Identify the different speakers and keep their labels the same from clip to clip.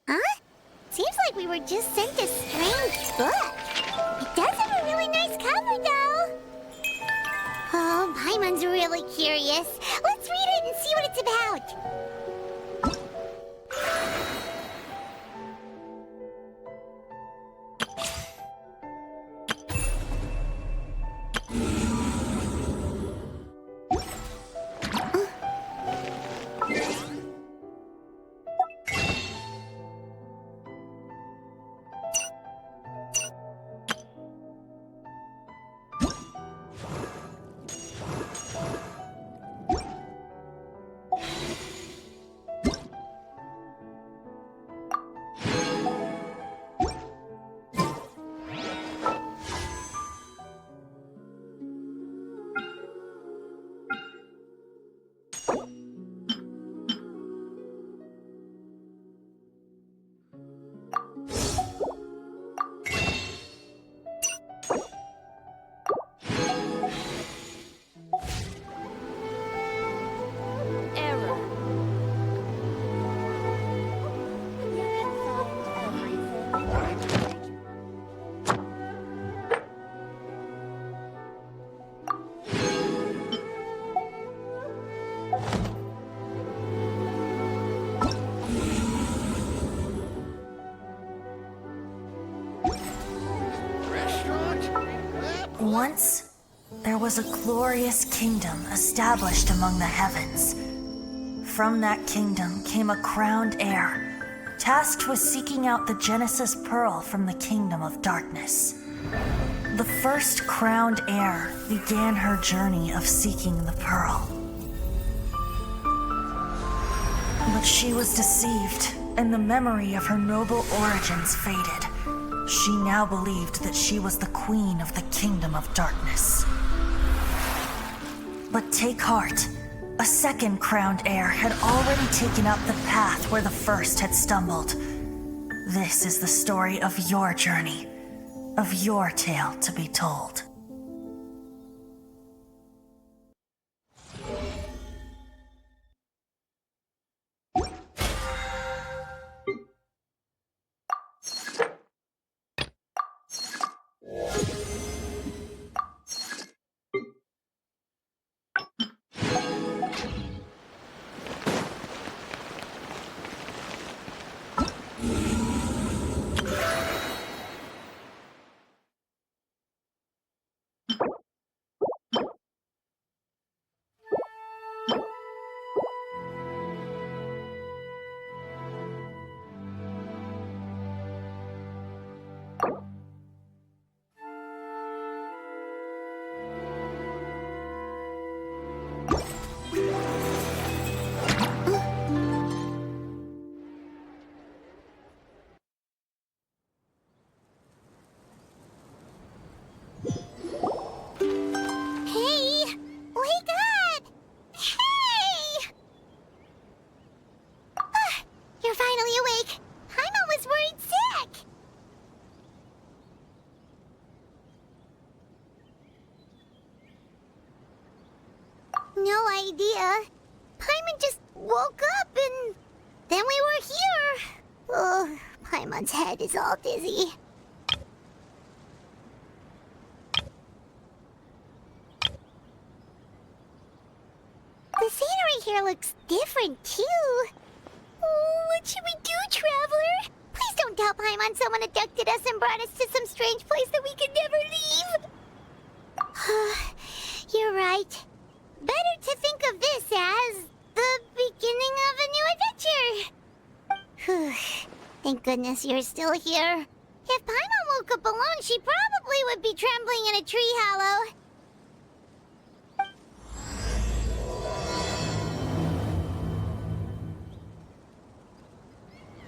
Speaker 1: Huh? Seems like we were just sent a strange book. It does have a really nice cover, though. Oh, Paimon's really curious. Let's read it and see what it's about.
Speaker 2: Once, there was a glorious kingdom established among the heavens. From that kingdom came a crowned heir, tasked with seeking out the Genesis Pearl from the kingdom of darkness. The first crowned heir began her journey of seeking the pearl. But she was deceived, and the memory of her noble origins faded. She now believed that she was the queen of the kingdom of darkness. But take heart. A second crowned heir had already taken up the path where the first had stumbled. This is the story of your journey, of your tale to be told.
Speaker 1: No idea. Paimon just woke up and then we were here. Oh, Paimon's head is all dizzy. The scenery here looks different too. Oh, what should we do, Traveler? Please don't tell Paimon someone abducted us and brought us to some strange place that we could never leave. You're right. Better to think of this as the beginning of a new adventure. Thank goodness you're still here. If Paimon woke up alone, she probably would be trembling in a tree hollow.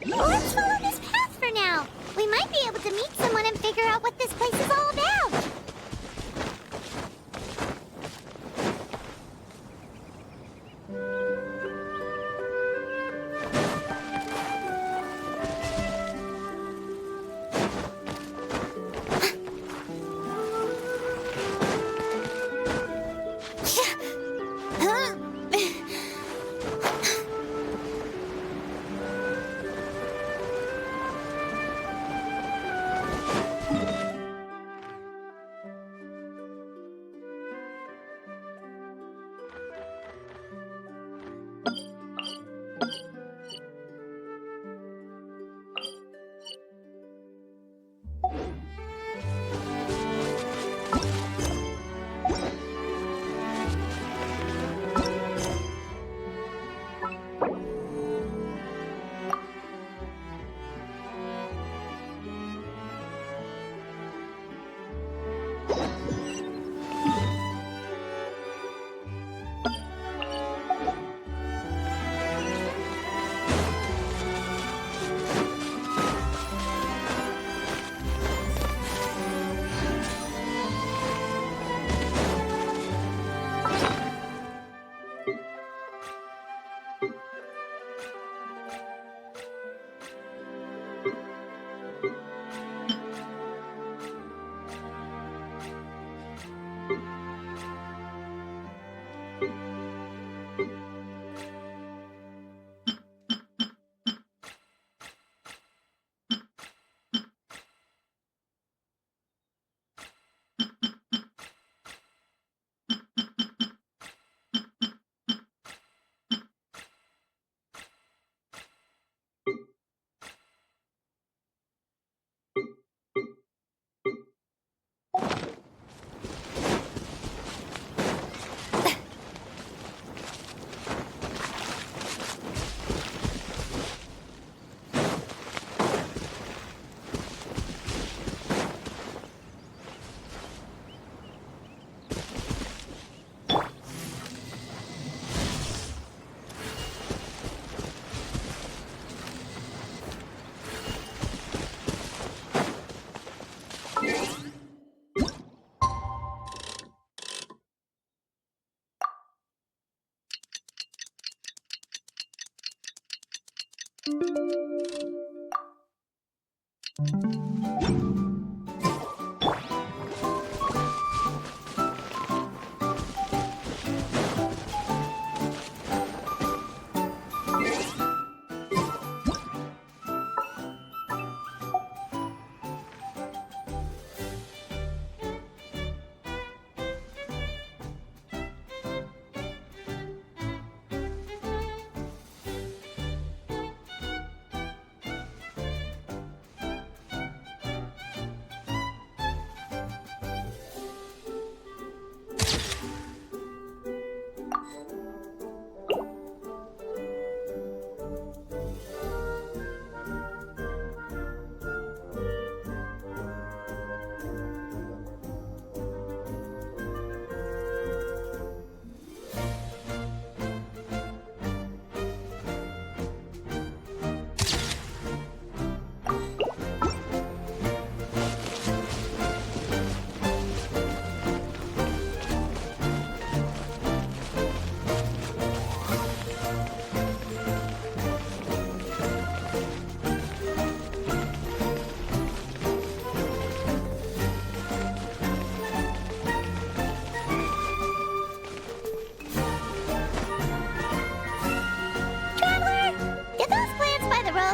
Speaker 1: Let's follow this path for now. We might be able to meet someone and figure out what this place is all about.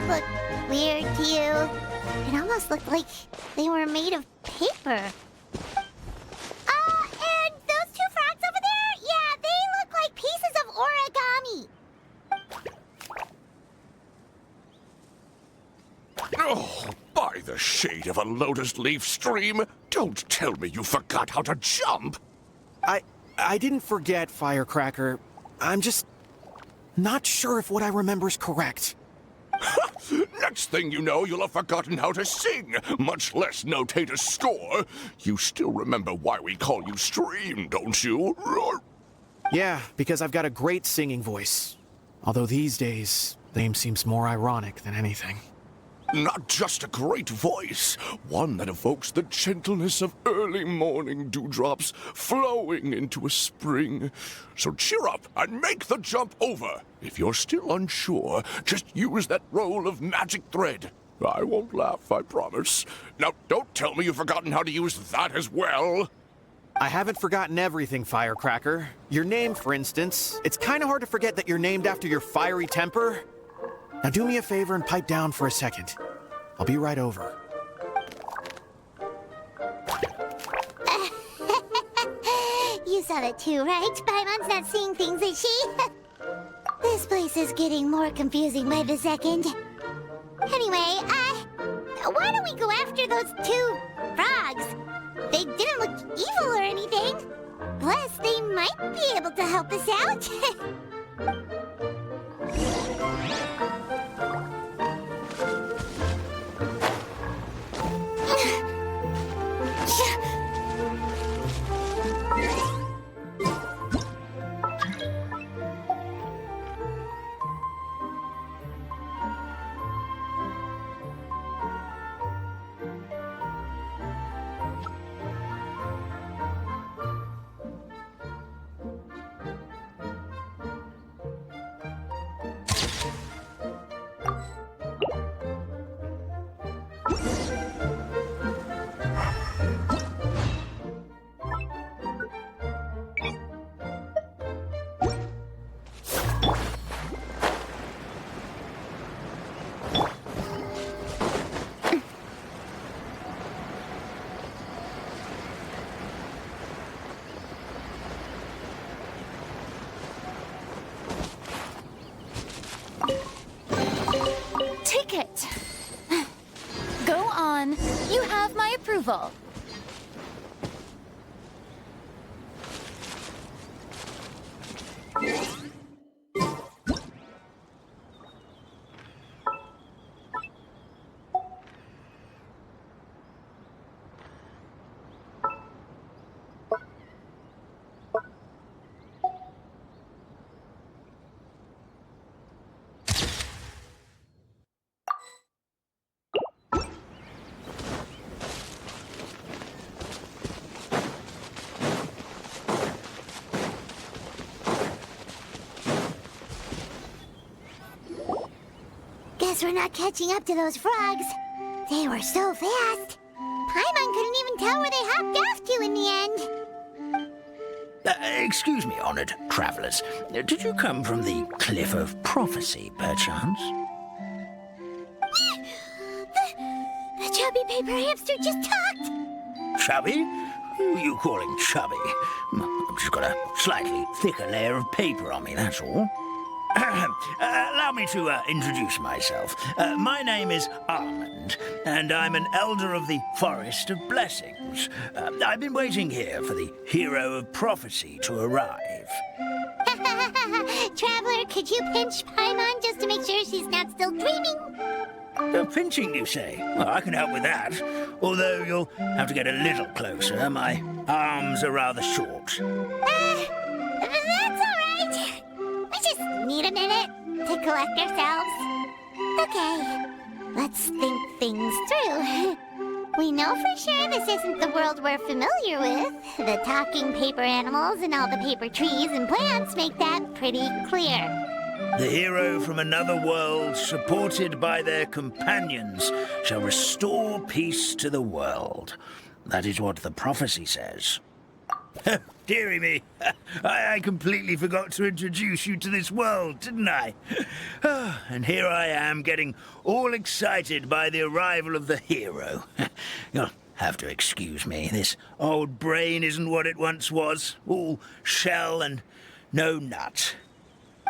Speaker 1: look weird to you? It almost looked like they were made of paper. And those two frogs over there? Yeah, they look like pieces of origami.
Speaker 3: Oh, by the shade of a lotus leaf stream, don't tell me you forgot how to jump.
Speaker 4: I didn't forget, Firecracker. I'm just not sure if what I remember is correct.
Speaker 3: Next thing you know, you'll have forgotten how to sing, much less notate a score. You still remember why we call you Stream, don't you?
Speaker 4: Yeah, because I've got a great singing voice. Although these days, name seems more ironic than anything.
Speaker 3: Not just a great voice, one that evokes the gentleness of early morning dewdrops flowing into a spring. So cheer up and make the jump over. If you're still unsure, just use that roll of magic thread. I won't laugh, I promise. Now, don't tell me you've forgotten how to use that as well.
Speaker 4: I haven't forgotten everything, Firecracker. Your name, for instance. It's kind of hard to forget that you're named after your fiery temper. Now do me a favor and pipe down for a second. I'll be right over.
Speaker 1: You saw it too, right? Paimon's not seeing things, is she? This place is getting more confusing by the second. Anyway, why don't we go after those two frogs? They didn't look evil or anything. Plus, they might be able to help us out.
Speaker 5: Ticket. Go on. You have my approval.
Speaker 1: Guess we're not catching up to those frogs. They were so fast. Paimon couldn't even tell where they hopped off to in the end.
Speaker 6: Excuse me, honored travelers. Did you come from the Cliff of Prophecy, perchance?
Speaker 1: The chubby paper hamster just talked.
Speaker 6: Chubby? Who are you calling chubby? I've just got a slightly thicker layer of paper on me, that's all. Allow me to introduce myself. My name is Armand, and I'm an elder of the Forest of Blessings. I've been waiting here for the Hero of Prophecy to arrive.
Speaker 1: Traveler, could you pinch Paimon just to make sure she's not still dreaming?
Speaker 6: Pinching, you say? Well, I can help with that. Although you'll have to get a little closer. My arms are rather short.
Speaker 1: That's all right. We just need a minute to collect ourselves. Okay, let's think things through. We know for sure this isn't the world we're familiar with. The talking paper animals and all the paper trees and plants make that pretty clear.
Speaker 6: The hero from another world, supported by their companions, shall restore peace to the world. That is what the prophecy says. Dearie me, I completely forgot to introduce you to this world, didn't I? And here I am, getting all excited by the arrival of the hero. You'll have to excuse me. This old brain isn't what it once was. All shell and no nut.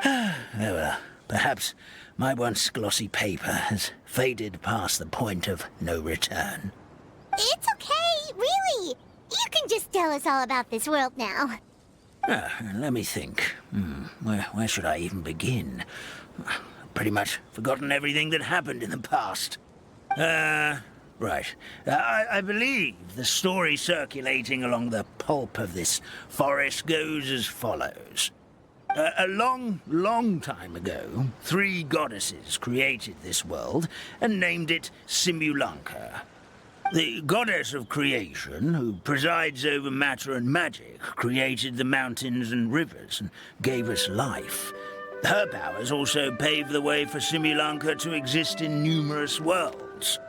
Speaker 6: Oh, well, perhaps my once glossy paper has faded past the point of no return.
Speaker 1: It's okay, really. You can just tell us all about this world now.
Speaker 6: Let me think. Where should I even begin? Pretty much forgotten everything that happened in the past. Right. I believe the story circulating along the pulp of this forest goes as follows. A long, long time ago, 3 goddesses created this world and named it Simulanka. The goddess of creation, who presides over matter and magic, created the mountains and rivers and gave us life. Her powers also paved the way for Simulanka to exist in numerous worlds.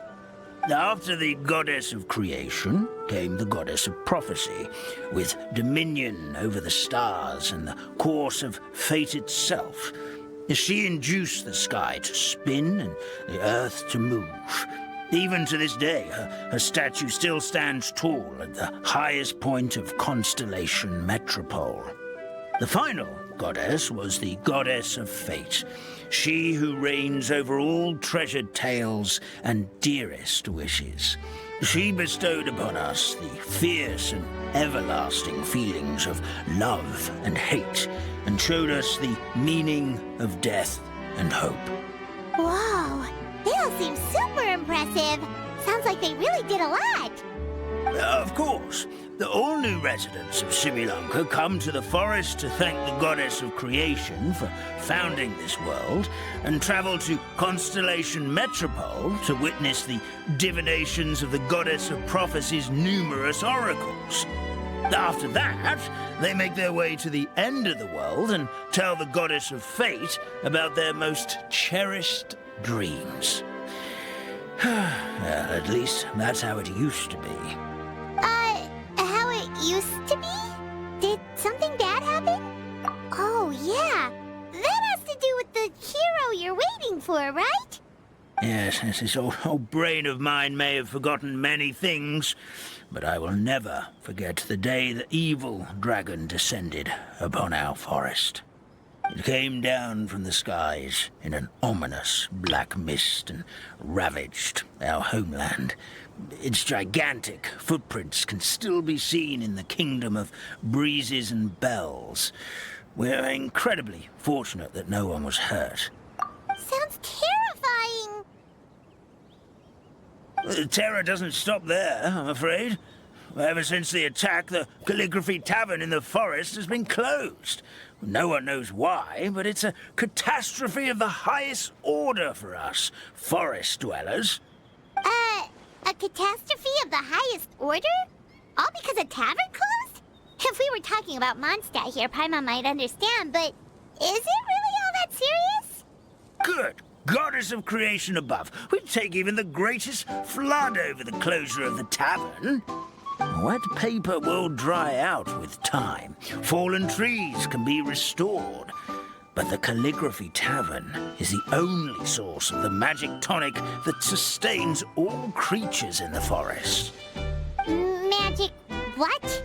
Speaker 6: After the goddess of creation came the goddess of prophecy, with dominion over the stars and the course of fate itself. She induced the sky to spin and the earth to move. Even to this day, her statue still stands tall at the highest point of Constellation Metropole. The final goddess was the goddess of fate, she who reigns over all treasured tales and dearest wishes. She bestowed upon us the fierce and everlasting feelings of love and hate, and showed us the meaning of death and hope.
Speaker 1: Whoa, they all seem super impressive. Sounds like they really did a lot.
Speaker 6: Of course, the all-new residents of Simulunca come to the forest to thank the goddess of creation for founding this world, and travel to Constellation Metropole to witness the divinations of the goddess of prophecy's numerous oracles. After that, they make their way to the end of the world and tell the goddess of fate about their most cherished dreams. Well, at least that's how it used to be.
Speaker 1: How it used to be? Did something bad happen? Oh, yeah. That has to do with the hero you're waiting for, right?
Speaker 6: Yes, this old brain of mine may have forgotten many things, but I will never forget the day the evil dragon descended upon our forest. It came down from the skies in an ominous black mist and ravaged our homeland. Its gigantic footprints can still be seen in the kingdom of breezes and bells. We're incredibly fortunate that no one was hurt.
Speaker 1: Sounds terrifying.
Speaker 6: The terror doesn't stop there, I'm afraid. Ever since the attack, the Calligraphy Tavern in the forest has been closed. No one knows why, but it's a catastrophe of the highest order for us, forest dwellers.
Speaker 1: A catastrophe of the highest order? All because a tavern closed? If we were talking about Mondstadt here, Paimon might understand, but is it really all that serious?
Speaker 6: Good. Goddess of creation above. We'd take even the greatest flood over the closure of the tavern. Wet paper will dry out with time. Fallen trees can be restored. But the Calligraphy Tavern is the only source of the magic tonic that sustains all creatures in the forest.
Speaker 1: Magic what?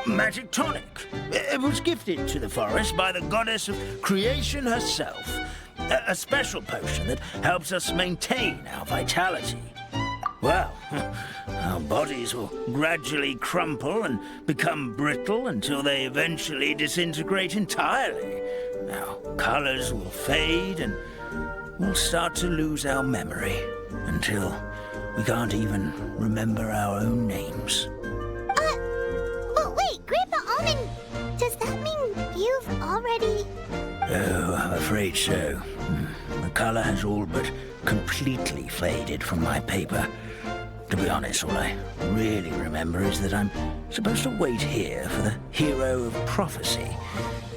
Speaker 6: Magic tonic. It was gifted to the forest by the goddess of creation herself. A special potion that helps us maintain our vitality. Well, our bodies will gradually crumple and become brittle until they eventually disintegrate entirely. Our colors will fade and we'll start to lose our memory until we can't even remember our own names.
Speaker 1: But wait, Grandpa Almond, does that mean you've already...
Speaker 6: Oh, I'm afraid so. The color has all but completely faded from my paper. To be honest, all I really remember is that I'm supposed to wait here for the hero of prophecy.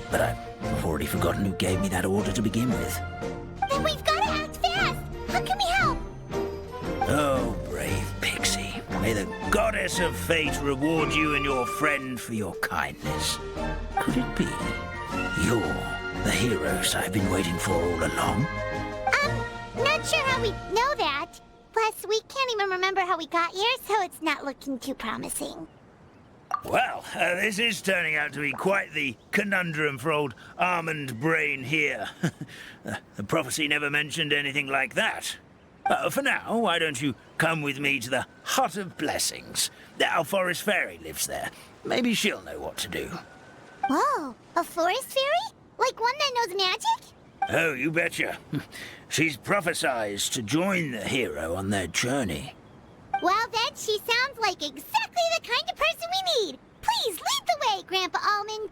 Speaker 6: But I've already forgotten who gave me that order to begin with.
Speaker 1: Then we've got to act fast! How can we help?
Speaker 6: Oh, brave Pixie. May the goddess of fate reward you and your friend for your kindness. Could it be you're the heroes I've been waiting for all along?
Speaker 1: Not sure how we know that. Plus, we can't even remember how we got here, so it's not looking too promising.
Speaker 6: Well, this is turning out to be quite the conundrum for old Almond Brain here. The prophecy never mentioned anything like that. For now, why don't you come with me to the Hut of Blessings? Our forest fairy lives there. Maybe she'll know what to do.
Speaker 1: Whoa, a forest fairy? Like one that knows magic?
Speaker 6: Oh, you betcha. She's prophesied to join the hero on their journey.
Speaker 1: Well, then she sounds like exactly the kind of person we need. Please lead the way, Grandpa Almond.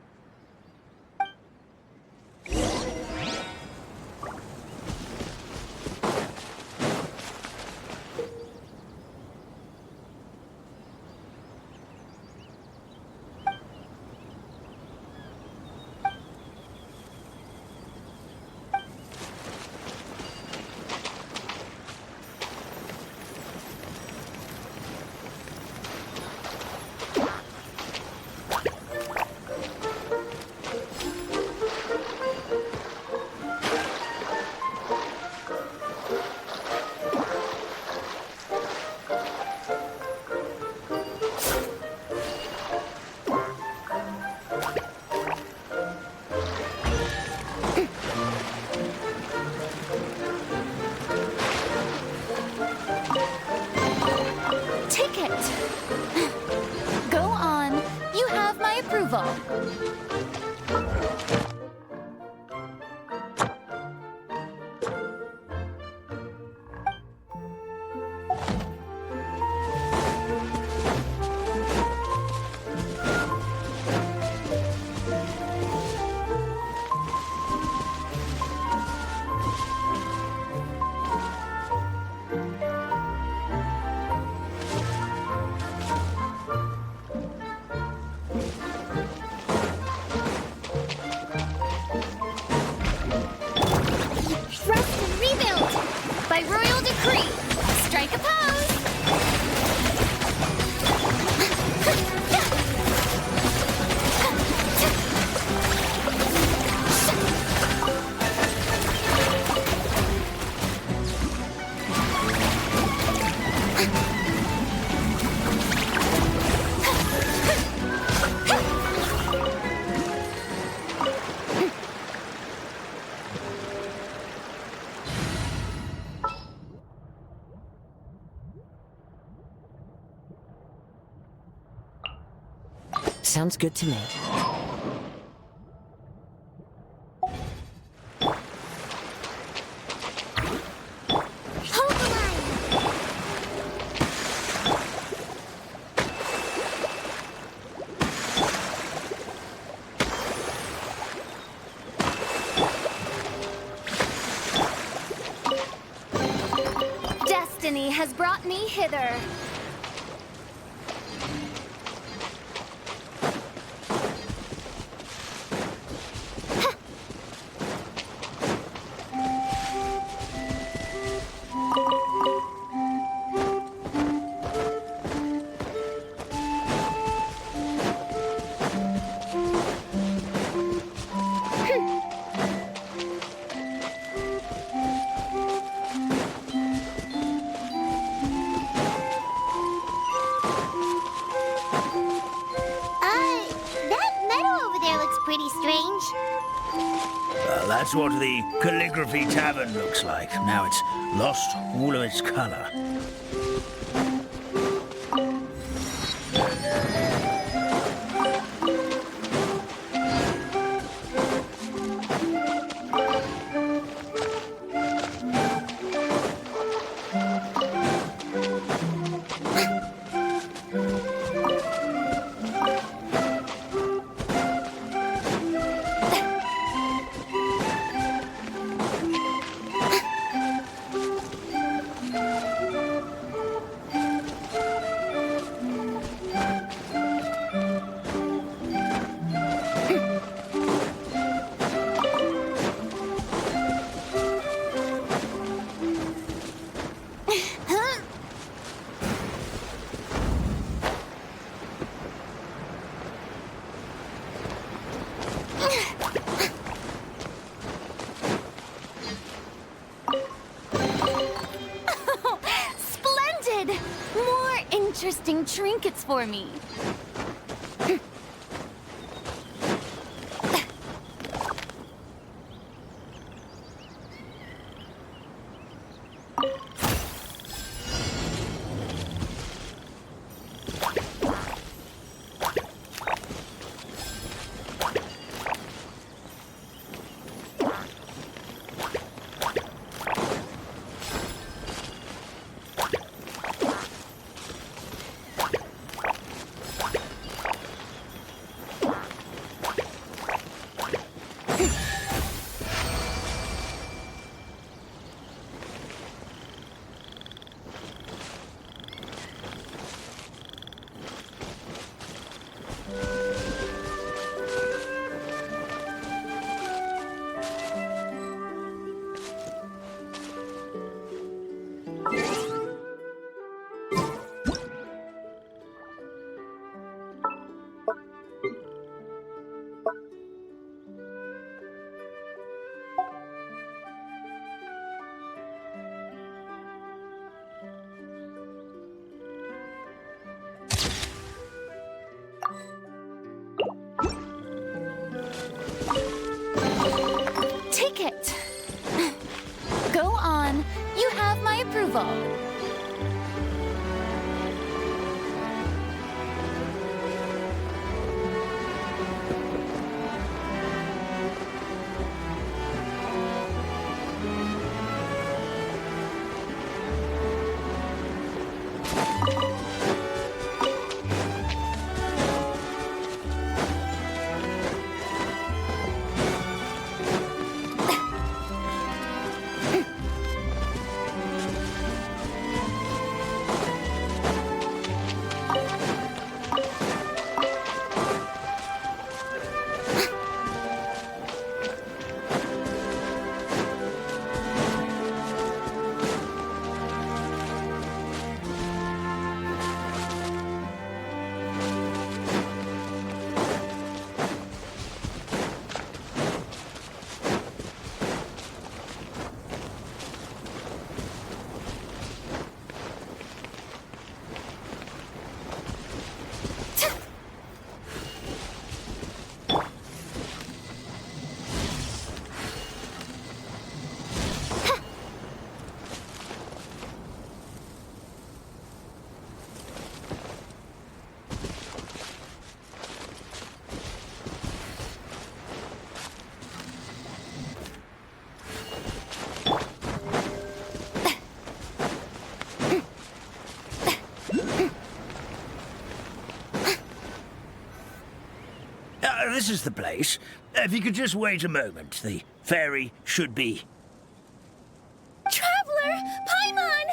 Speaker 5: approval.
Speaker 1: Thrust and rebuild! By royal decree! Strike a pose!
Speaker 7: Sounds good to me.
Speaker 1: Hold the line!
Speaker 5: Destiny has brought me hither.
Speaker 1: That meadow over there looks pretty strange.
Speaker 6: Well, that's what the Calligraphy Tavern looks like. Now it's lost all of its color.
Speaker 5: Splendid! More interesting trinkets for me. Ticket. Go on. You have my approval.
Speaker 6: this is the place. If you could just wait a moment, the fairy should be...
Speaker 5: Traveler! Paimon!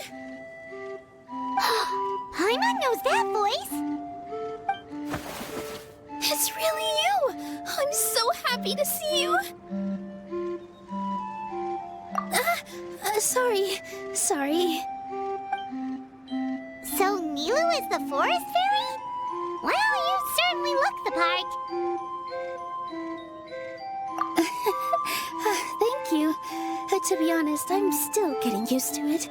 Speaker 1: Paimon knows that voice!
Speaker 5: It's really you! I'm so happy to see you! Sorry.
Speaker 1: So Nilu is the forest fairy? Well, you certainly look the part.
Speaker 5: Thank you. To be honest, I'm still getting used to it.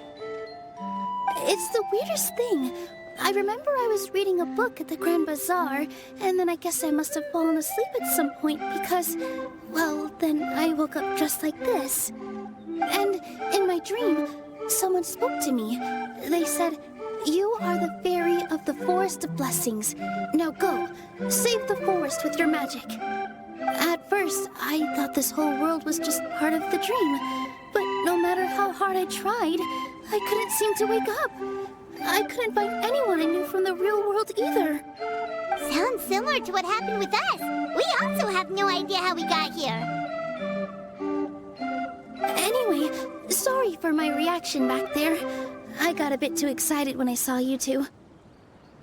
Speaker 5: It's the weirdest thing. I remember I was reading a book at the Grand Bazaar, and then I guess I must have fallen asleep at some point because, well, then I woke up just like this. And in my dream, someone spoke to me. They said, "You are the fairy of the Forest of Blessings. Now go, save the forest with your magic." At first, I thought this whole world was just part of the dream, but no matter how hard I tried, I couldn't seem to wake up. I couldn't find anyone I knew from the real world either.
Speaker 1: Sounds similar to what happened with us. We also have no idea how we got here.
Speaker 5: Anyway, sorry for my reaction back there. I got a bit too excited when I saw you two.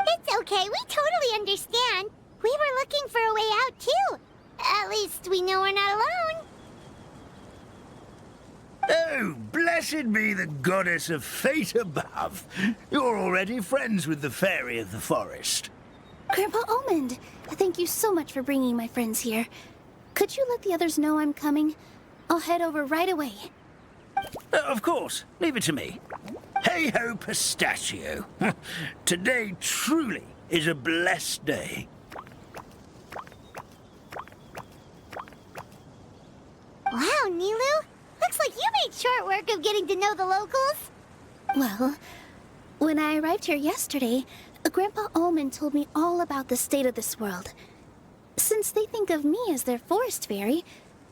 Speaker 1: It's okay, we totally understand. We were looking for a way out, too. At least we know we're not alone.
Speaker 6: Oh, blessed be the goddess of fate above. You're already friends with the fairy of the forest.
Speaker 5: Grandpa Almond, thank you so much for bringing my friends here. Could you let the others know I'm coming? I'll head over right away.
Speaker 6: Of course. Leave it to me. Hey-ho, pistachio. Today truly is a blessed day.
Speaker 1: Wow, Nilu. Looks like you made short work of getting to know the locals.
Speaker 5: Well, when I arrived here yesterday, Grandpa Almond told me all about the state of this world. Since they think of me as their forest fairy,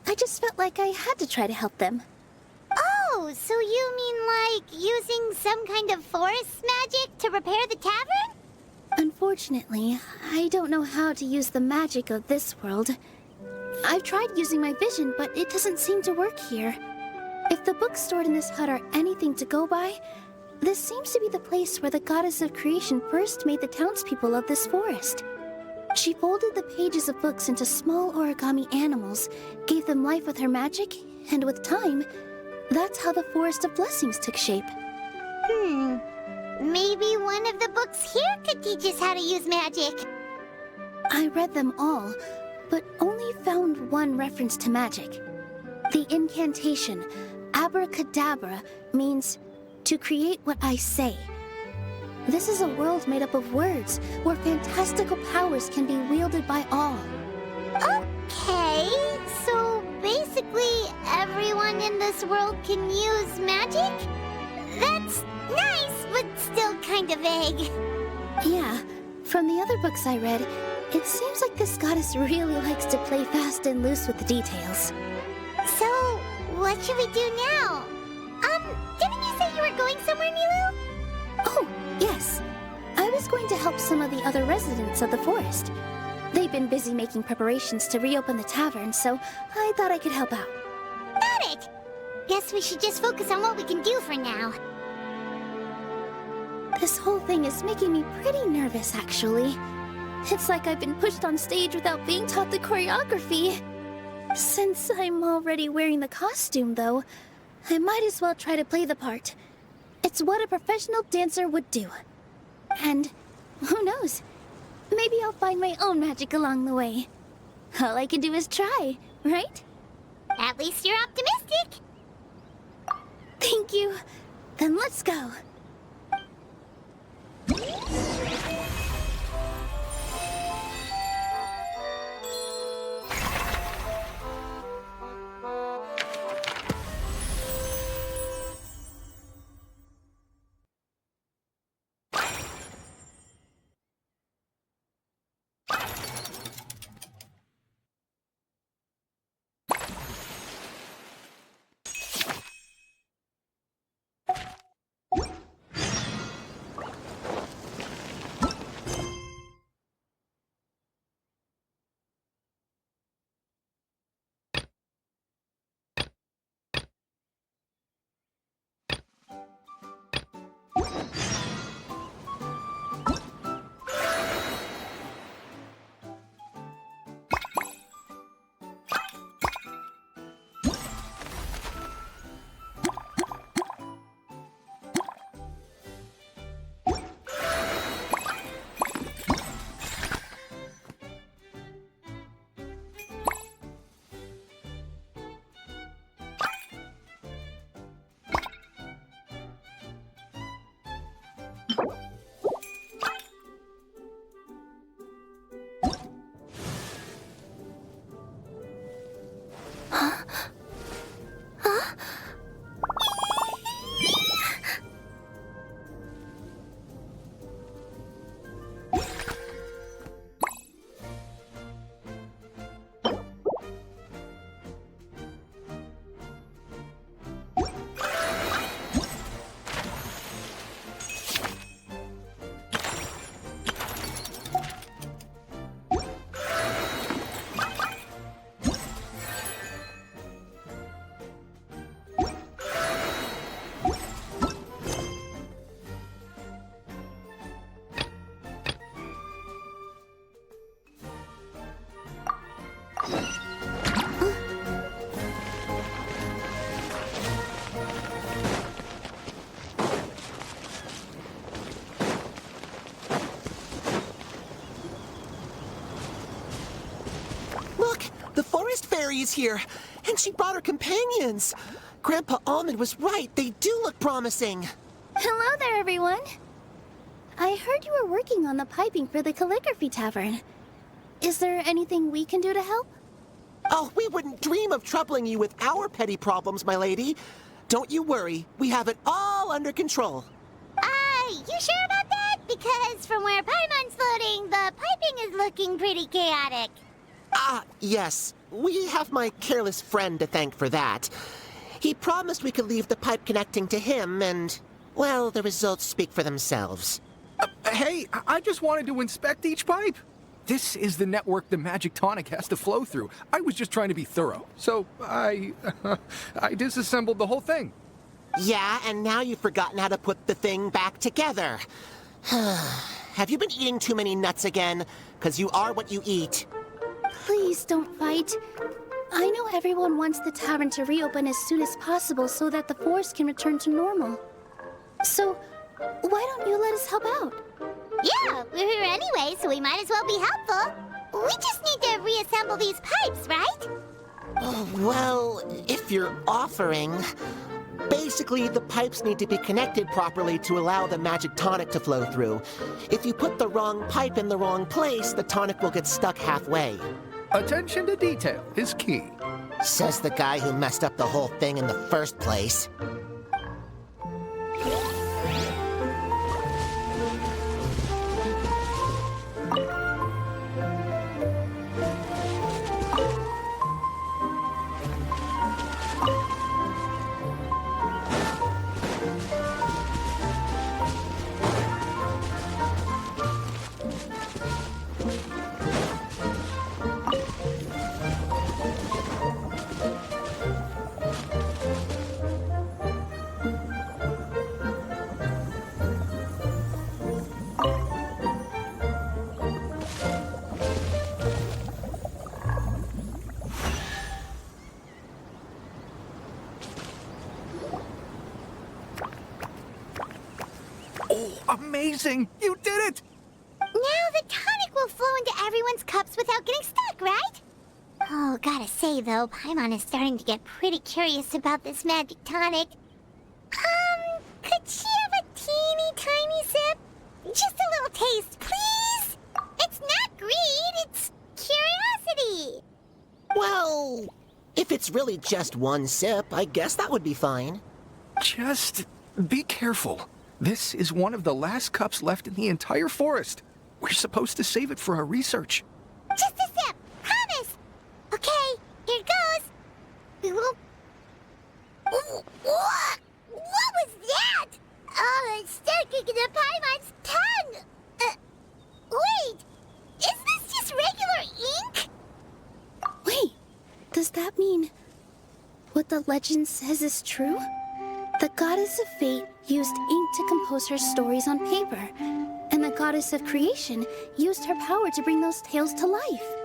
Speaker 5: I just felt like I had to try to help them.
Speaker 1: Oh, so you mean like using some kind of forest magic to repair the tavern?
Speaker 5: Unfortunately, I don't know how to use the magic of this world. I've tried using my vision, but it doesn't seem to work here. If the books stored in this hut are anything to go by, this seems to be the place where the goddess of creation first made the townspeople of this forest. She folded the pages of books into small origami animals, gave them life with her magic, and with time, that's how the Forest of Blessings took shape.
Speaker 1: Maybe one of the books here could teach us how to use magic.
Speaker 5: I read them all, but only found one reference to magic. The incantation, Abracadabra, means to create what I say. This is a world made up of words, where fantastical powers can be wielded by all.
Speaker 1: Okay, so basically everyone in this world can use magic? That's nice, but still kind of vague.
Speaker 5: Yeah, from the other books I read, it seems like this goddess really likes to play fast and loose with the details.
Speaker 1: So, what should we do now? Didn't you say you were going somewhere, Nilu?
Speaker 5: Oh, yes. I was going to help some of the other residents of the forest. They've been busy making preparations to reopen the tavern, so I thought I could help out.
Speaker 1: Got it! Guess we should just focus on what we can do for now.
Speaker 5: This whole thing is making me pretty nervous, actually. It's like I've been pushed on stage without being taught the choreography. Since I'm already wearing the costume, though, I might as well try to play the part. It's what a professional dancer would do. And who knows? Maybe I'll find my own magic along the way. All I can do is try, right?
Speaker 1: At least you're optimistic.
Speaker 5: Thank you. Then let's go.
Speaker 7: Look, the forest fairy is here, and she brought her companions. Grandpa Almond was right. They do look promising.
Speaker 5: Hello there, everyone. I heard you were working on the piping for the Calligraphy Tavern. Is there anything we can do to help?
Speaker 7: Oh, we wouldn't dream of troubling you with our petty problems, my lady. Don't you worry. We have it all under control.
Speaker 1: You sure about that? Because from where Paimon's floating, the piping is looking pretty chaotic.
Speaker 7: Ah, yes. We have my careless friend to thank for that. He promised we could leave the pipe connecting to him, and, well, the results speak for themselves.
Speaker 8: Hey, I just wanted to inspect each pipe. This is the network the magic tonic has to flow through. I was just trying to be thorough. So I disassembled the whole thing.
Speaker 7: Yeah, and now you've forgotten how to put the thing back together. Have you been eating too many nuts again? 'Cause you are what you eat.
Speaker 5: Please don't fight. I know everyone wants the tavern to reopen as soon as possible so that the forest can return to normal. So, why don't you let us help out?
Speaker 1: Yeah, we're here anyway, so we might as well be helpful. We just need to reassemble these pipes, right?
Speaker 7: Oh, well, if you're offering... Basically, the pipes need to be connected properly to allow the magic tonic to flow through. If you put the wrong pipe in the wrong place, the tonic will get stuck halfway.
Speaker 8: Attention to detail is key.
Speaker 7: Says the guy who messed up the whole thing in the first place.
Speaker 8: Amazing! You did it!
Speaker 1: Now the tonic will flow into everyone's cups without getting stuck, right? Oh, gotta say though, Paimon is starting to get pretty curious about this magic tonic. Could she have a teeny tiny sip? Just a little taste, please? It's not greed, it's curiosity.
Speaker 7: Well, if it's really just one sip, I guess that would be fine.
Speaker 8: Just be careful. This is one of the last cups left in the entire forest. We're supposed to save it for our research.
Speaker 1: Just a sip, promise. Okay, here goes. We won't... Ooh, what was that? Oh, it's sticking to Paimon's tongue. Wait, is this just regular ink?
Speaker 5: Wait, does that mean what the legend says is true? The goddess of fate used ink to compose her stories on paper, and the goddess of creation used her power to bring those tales to life.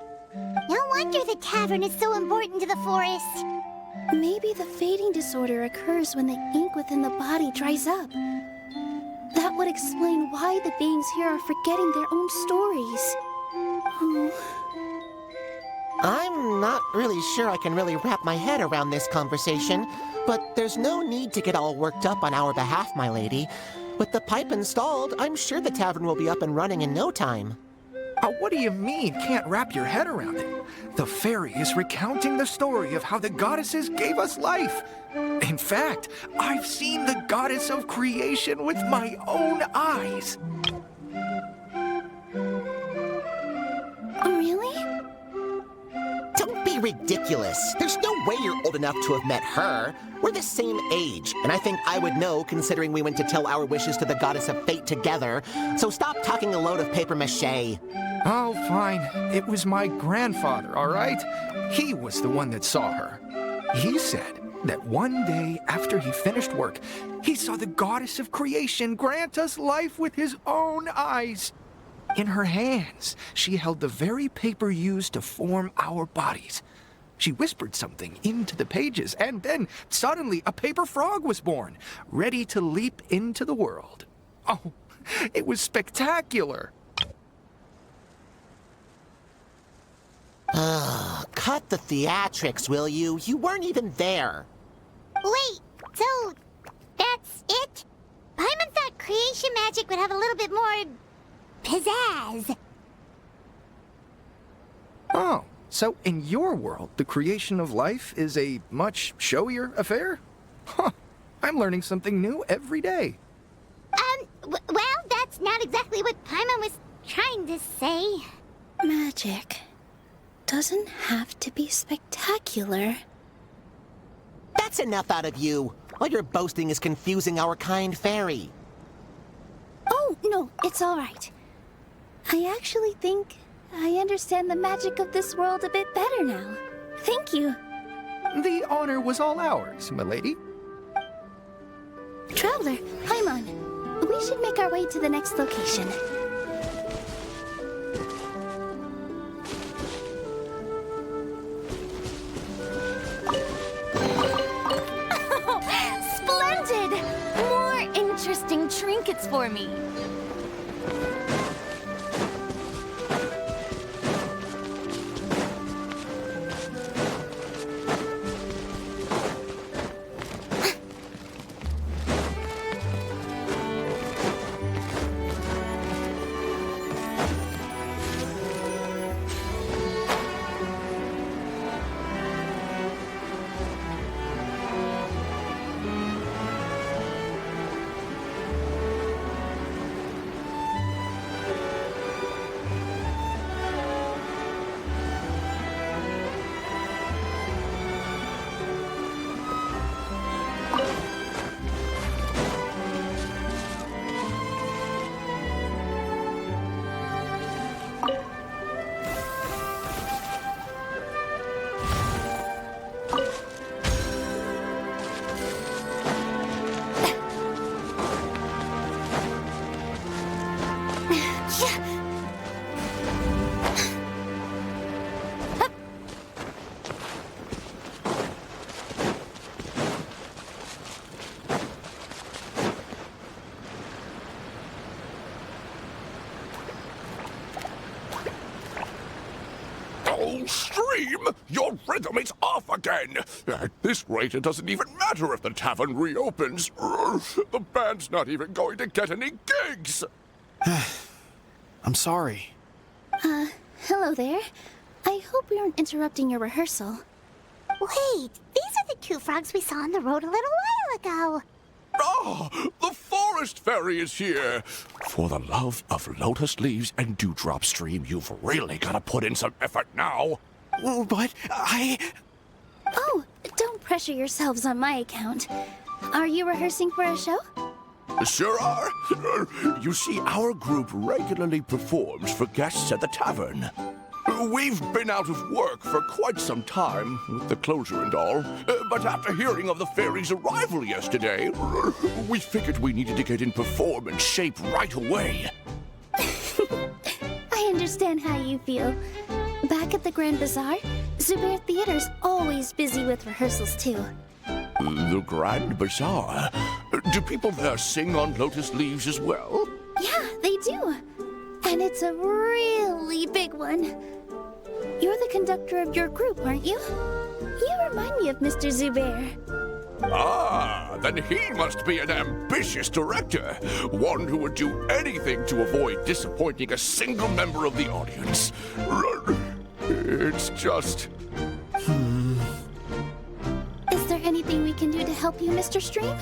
Speaker 1: No wonder the tavern is so important to the forest.
Speaker 5: Maybe the fading disorder occurs when the ink within the body dries up. That would explain why the beings here are forgetting their own stories.
Speaker 7: I'm not really sure I can really wrap my head around this conversation, but there's no need to get all worked up on our behalf, my lady. With the pipe installed, I'm sure the tavern will be up and running in no time.
Speaker 8: What do you mean, can't wrap your head around it? The fairy is recounting the story of how the goddesses gave us life. In fact, I've seen the goddess of creation with my own eyes.
Speaker 5: Really?
Speaker 7: Don't be ridiculous. There's no way you're old enough to have met her. We're the same age, and I think I would know considering we went to tell our wishes to the goddess of fate together. So stop talking a load of papier-mâché.
Speaker 8: Oh, fine. It was my grandfather, all right? He was the one that saw her. He said that one day after he finished work, he saw the goddess of creation grant us life with his own eyes. In her hands, she held the very paper used to form our bodies. She whispered something into the pages, and then suddenly a paper frog was born, ready to leap into the world. Oh, it was spectacular.
Speaker 7: Cut the theatrics, will you? You weren't even there.
Speaker 1: Wait, so that's it? Paimon thought creation magic would have a little bit more pizzazz.
Speaker 8: Oh, so in your world, the creation of life is a much showier affair? Huh, I'm learning something new every day.
Speaker 1: Well, that's not exactly what Paimon was trying to say.
Speaker 5: Magic doesn't have to be spectacular.
Speaker 7: That's enough out of you. All your boasting is confusing our kind fairy.
Speaker 5: Oh, no, it's all right. I actually think I understand the magic of this world a bit better now. Thank you.
Speaker 8: The honor was all ours, milady.
Speaker 5: Traveler, Paimon, we should make our way to the next location.
Speaker 9: Splendid! More interesting trinkets for me.
Speaker 3: Oh, Stream! Your rhythm is off again! At this rate, it doesn't even matter if the tavern reopens. The band's not even going to get any gigs!
Speaker 4: I'm sorry.
Speaker 5: Hello there. I hope we aren't interrupting your rehearsal.
Speaker 1: Wait, these are the two frogs we saw on the road a little while ago.
Speaker 3: Ah, the forest fairy is here! For the love of lotus leaves and dewdrop, Stream, you've really got to put in some effort now.
Speaker 4: But
Speaker 5: Oh, don't pressure yourselves on my account. Are you rehearsing for a show?
Speaker 3: Sure are. You see, our group regularly performs for guests at the tavern. We've been out of work for quite some time, with the closure and all. But after hearing of the fairy's arrival yesterday, we figured we needed to get in performance shape right away.
Speaker 5: I understand how you feel. Back at the Grand Bazaar, Zubair Theater's always busy with rehearsals too.
Speaker 3: The Grand Bazaar? Do people there sing on lotus leaves as well?
Speaker 5: Yeah, they do. And it's a really big one. You're the conductor of your group, aren't you? You remind me of Mr. Zubair.
Speaker 3: Ah, then he must be an ambitious director. One who would do anything to avoid disappointing a single member of the audience. It's just...
Speaker 5: Is there anything we can do to help you, Mr. Stream?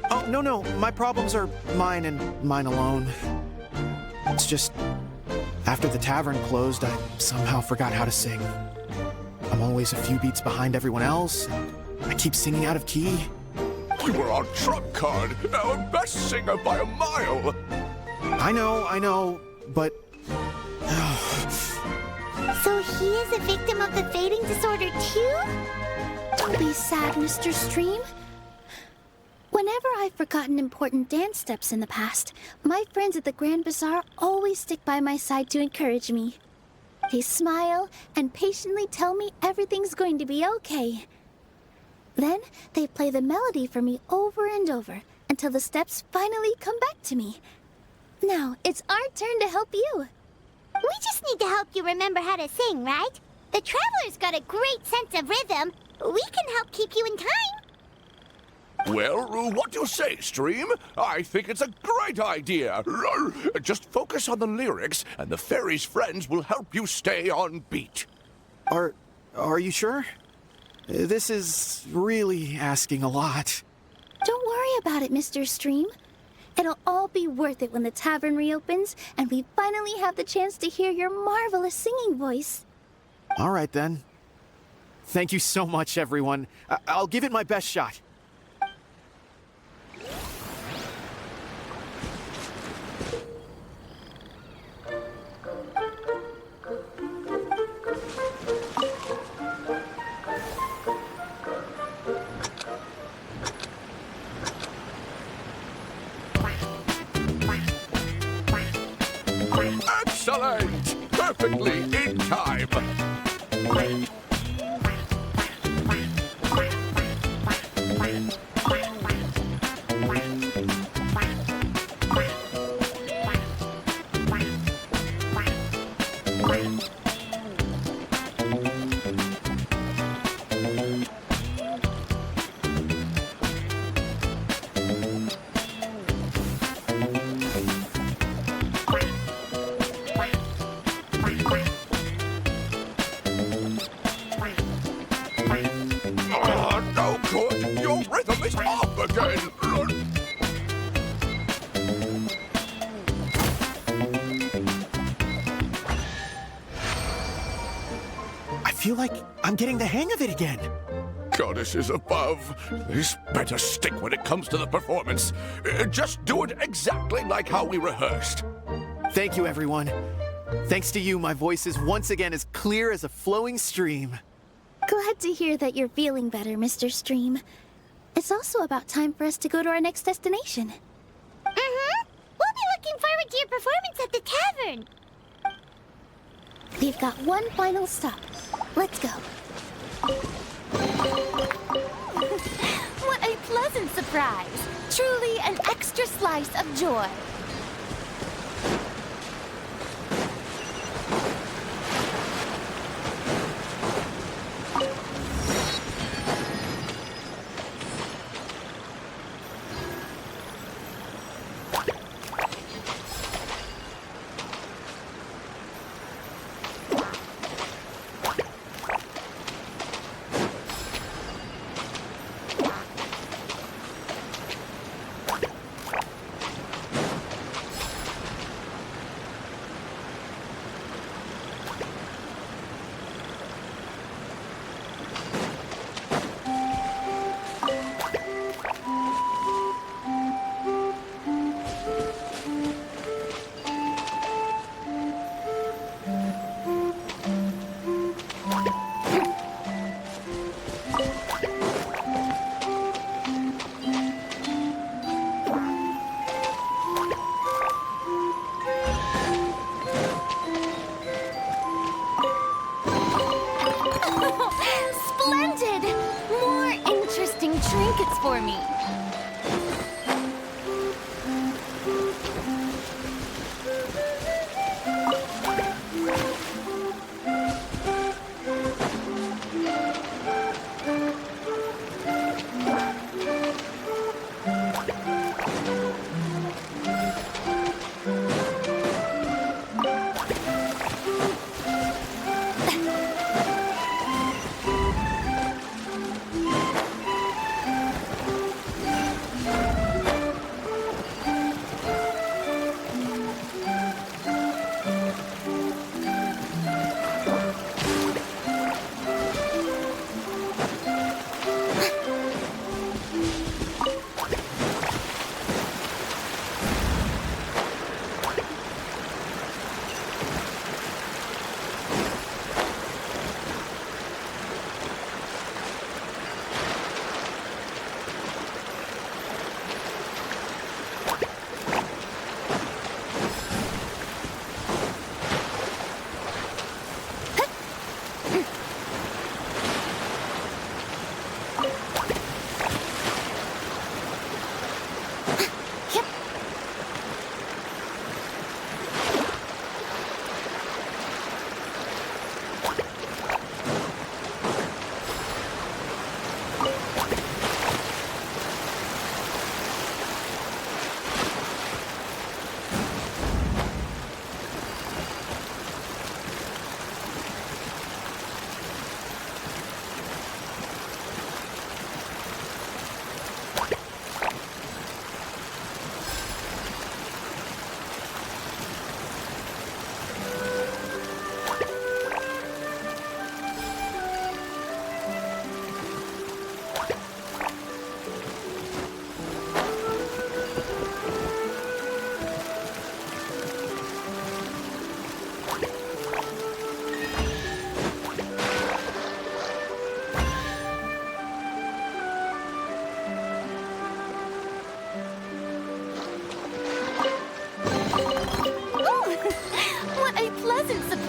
Speaker 4: Oh, no. My problems are mine and mine alone. It's just, after the tavern closed, I somehow forgot how to sing. I'm always a few beats behind everyone else. I keep singing out of key.
Speaker 3: You were on trump card, our best singer by a mile.
Speaker 4: I know, but...
Speaker 1: So he is a victim of the fading disorder too?
Speaker 5: Don't be sad, Mr. Stream. Whenever I've forgotten important dance steps in the past, my friends at the Grand Bazaar always stick by my side to encourage me. They smile and patiently tell me everything's going to be okay. Then they play the melody for me over and over until the steps finally come back to me. Now it's our turn to help you.
Speaker 1: We just need to help you remember how to sing, right? The Traveler's got a great sense of rhythm. We can help keep you in time.
Speaker 3: Well, what do you say, Stream? I think it's a great idea. Just focus on the lyrics, and the fairy's friends will help you stay on beat.
Speaker 4: Are you sure? This is really asking a lot.
Speaker 5: Don't worry about it, Mr. Stream. It'll all be worth it when the tavern reopens and we finally have the chance to hear your marvelous singing voice.
Speaker 4: All right, then. Thank you so much, everyone. I'll give it my best shot.
Speaker 3: Excellent! Perfectly in time. No good! Your rhythm is off again!
Speaker 4: I feel like I'm getting the hang of it again.
Speaker 3: Goddesses above, this better stick when it comes to the performance. Just do it exactly like how we rehearsed.
Speaker 4: Thank you, everyone. Thanks to you, my voice is once again as clear as a flowing stream.
Speaker 5: Glad to hear that you're feeling better, Mr. Stream. It's also about time for us to go to our next destination.
Speaker 1: Mm-hmm. We'll be looking forward to your performance at the tavern.
Speaker 5: We've got one final stop. Let's go.
Speaker 9: What a pleasant surprise! Truly an extra slice of joy. Splendid! More interesting trinkets for me.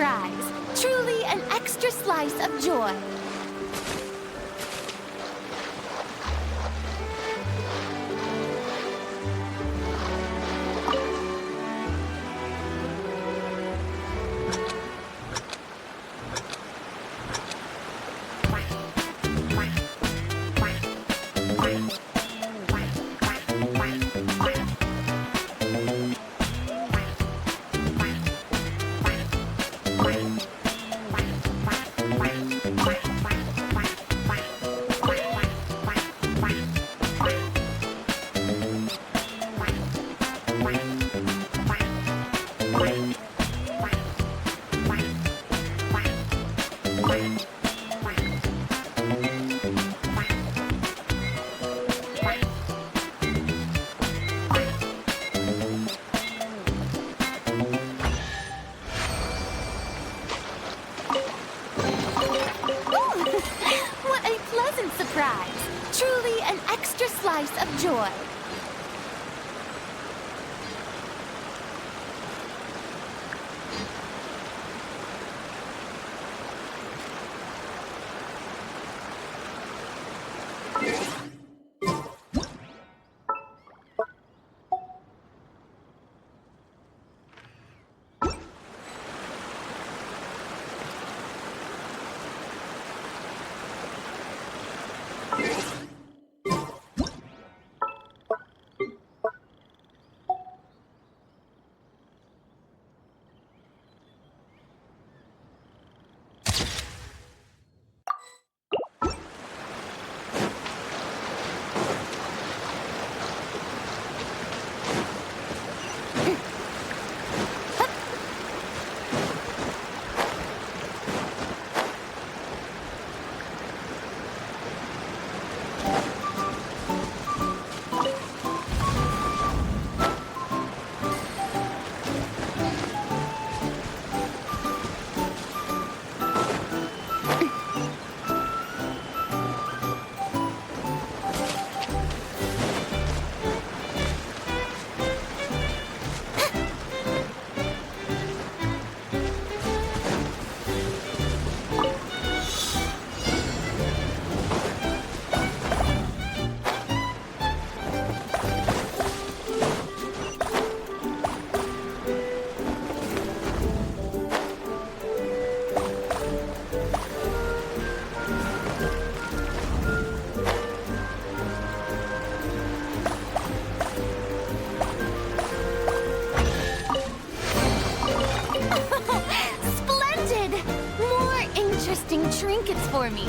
Speaker 9: surprise. Truly an extra slice of joy. What a pleasant surprise. Truly an extra slice of joy. Trinkets for me.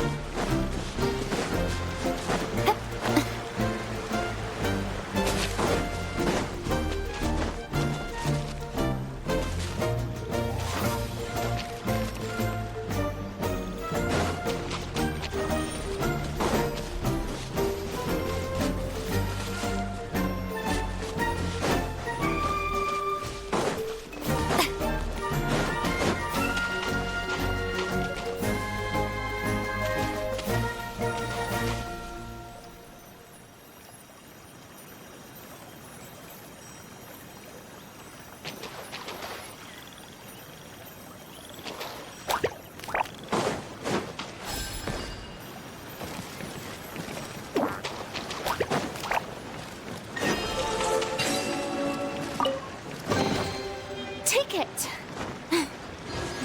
Speaker 9: Ticket.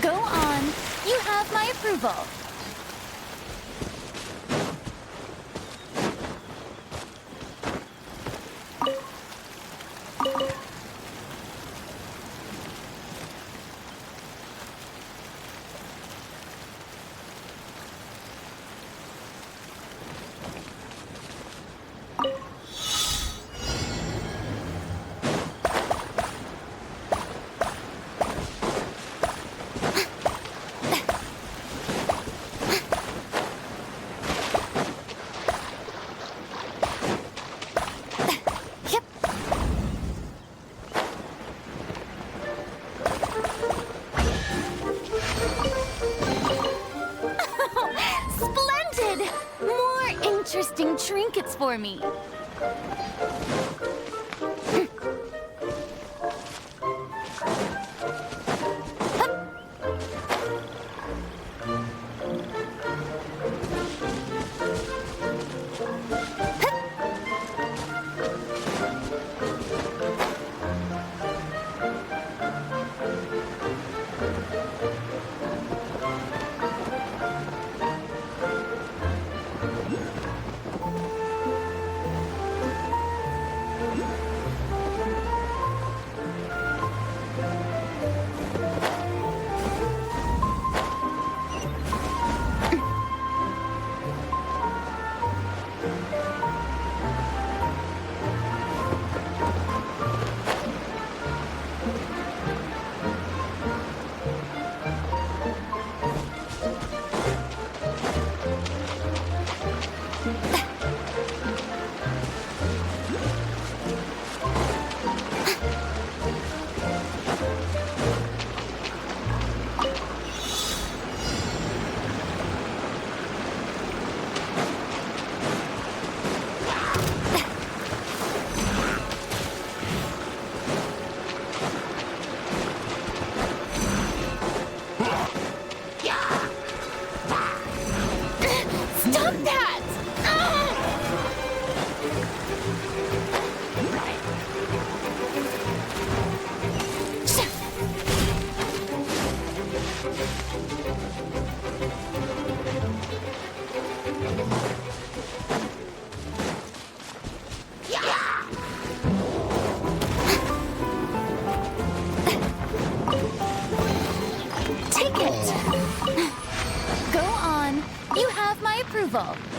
Speaker 9: Go on. You have my approval. Interesting trinkets for me. delightful.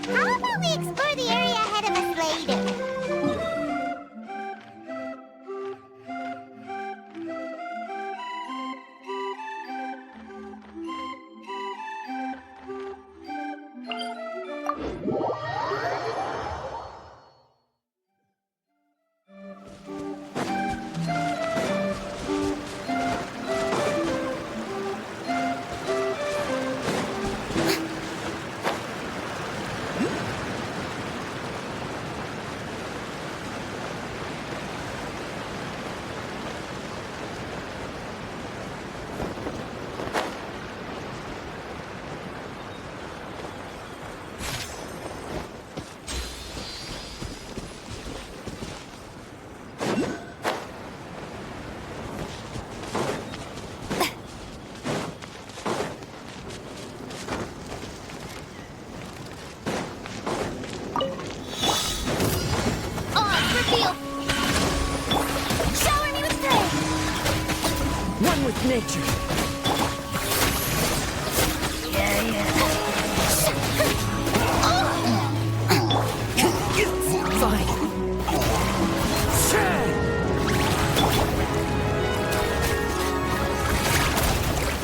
Speaker 1: How about we explore the area ahead of us later?
Speaker 9: Shower me with praise!
Speaker 10: One with nature. Fine.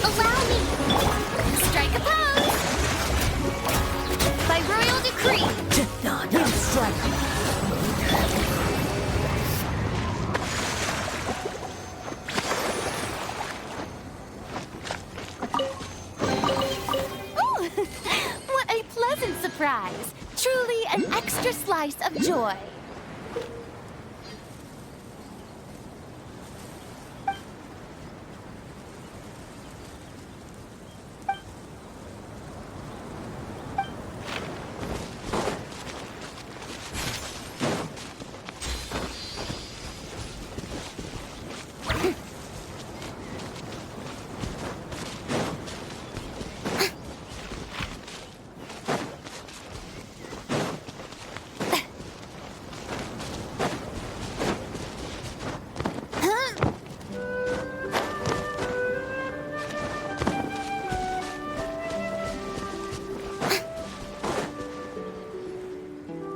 Speaker 9: Allow me! Strike a pose! By royal decree!
Speaker 10: Need a strike.
Speaker 9: Ooh, what a pleasant surprise! Truly an extra slice of joy.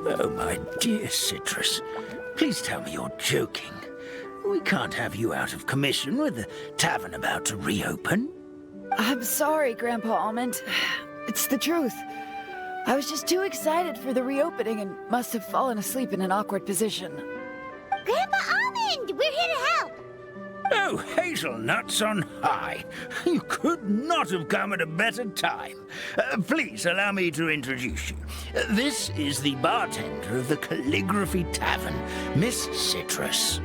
Speaker 6: Oh, my dear Citrus. Please tell me you're joking. We can't have you out of commission with the tavern about to reopen.
Speaker 10: I'm sorry, Grandpa Almond. It's the truth. I was just too excited for the reopening and must have fallen asleep in an awkward position.
Speaker 1: Grandpa Almond, we're here to help.
Speaker 6: Oh, hazelnuts on high. You could not have come at a better time. Please allow me to introduce you. This is the bartender of the Calligraphy Tavern, Miss Citrus.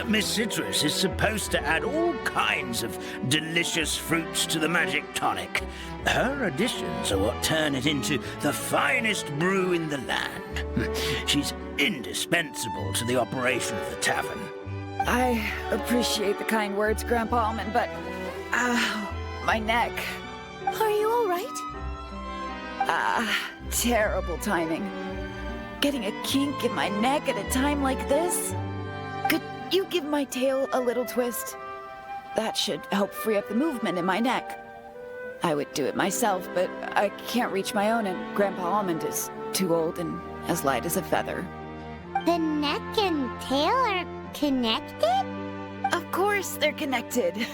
Speaker 6: Miss Citrus is supposed to add all kinds of delicious fruits to the magic tonic. Her additions are what turn it into the finest brew in the land. She's indispensable to the operation of the tavern.
Speaker 10: I appreciate the kind words, Grandpa Almond, but my neck.
Speaker 5: Are you all right?
Speaker 10: Terrible timing. Getting a kink in my neck at a time like this? Could you give my tail a little twist? That should help free up the movement in my neck. I would do it myself, but I can't reach my own, and Grandpa Almond is too old and as light as a feather.
Speaker 1: The neck and tail are connected?
Speaker 10: Of course they're connected.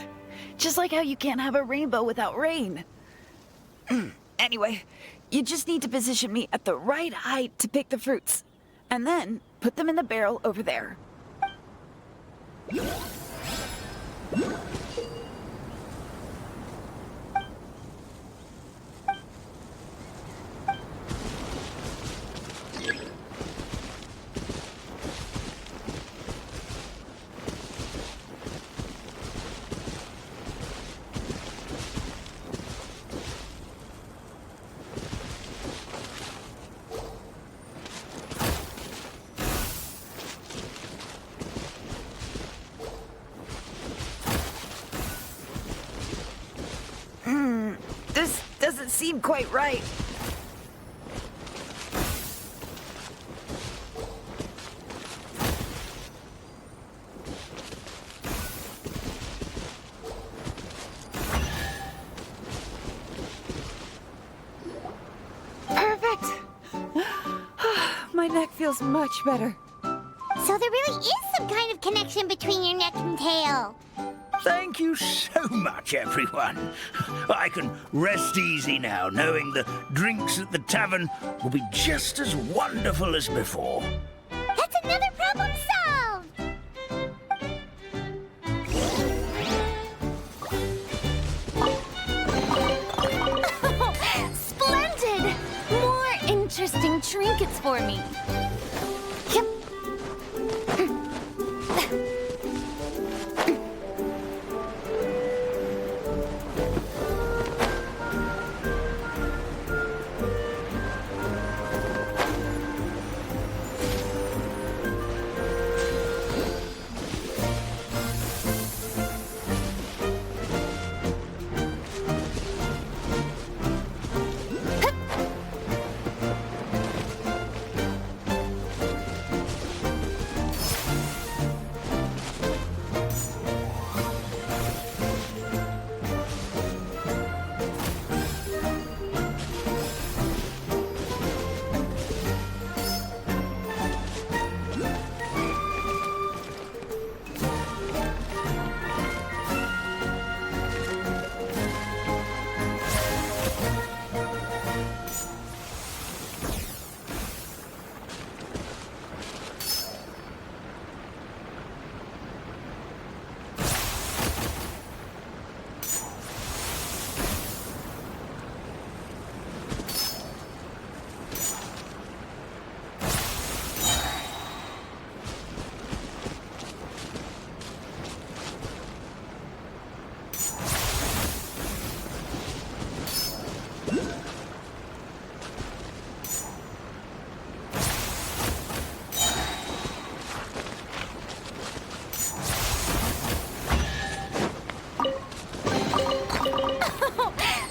Speaker 10: Just like how you can't have a rainbow without rain. Anyway, you just need to position me at the right height to pick the fruits. And then put them in the barrel over there. This doesn't seem quite right. Perfect! My neck feels much better.
Speaker 1: So there really is some kind of connection between your neck and tail.
Speaker 6: Thank you so much, everyone. I can rest easy now, knowing the drinks at the tavern will be just as wonderful as before.
Speaker 1: That's another problem solved!
Speaker 9: Splendid! More interesting trinkets for me.
Speaker 1: Yep.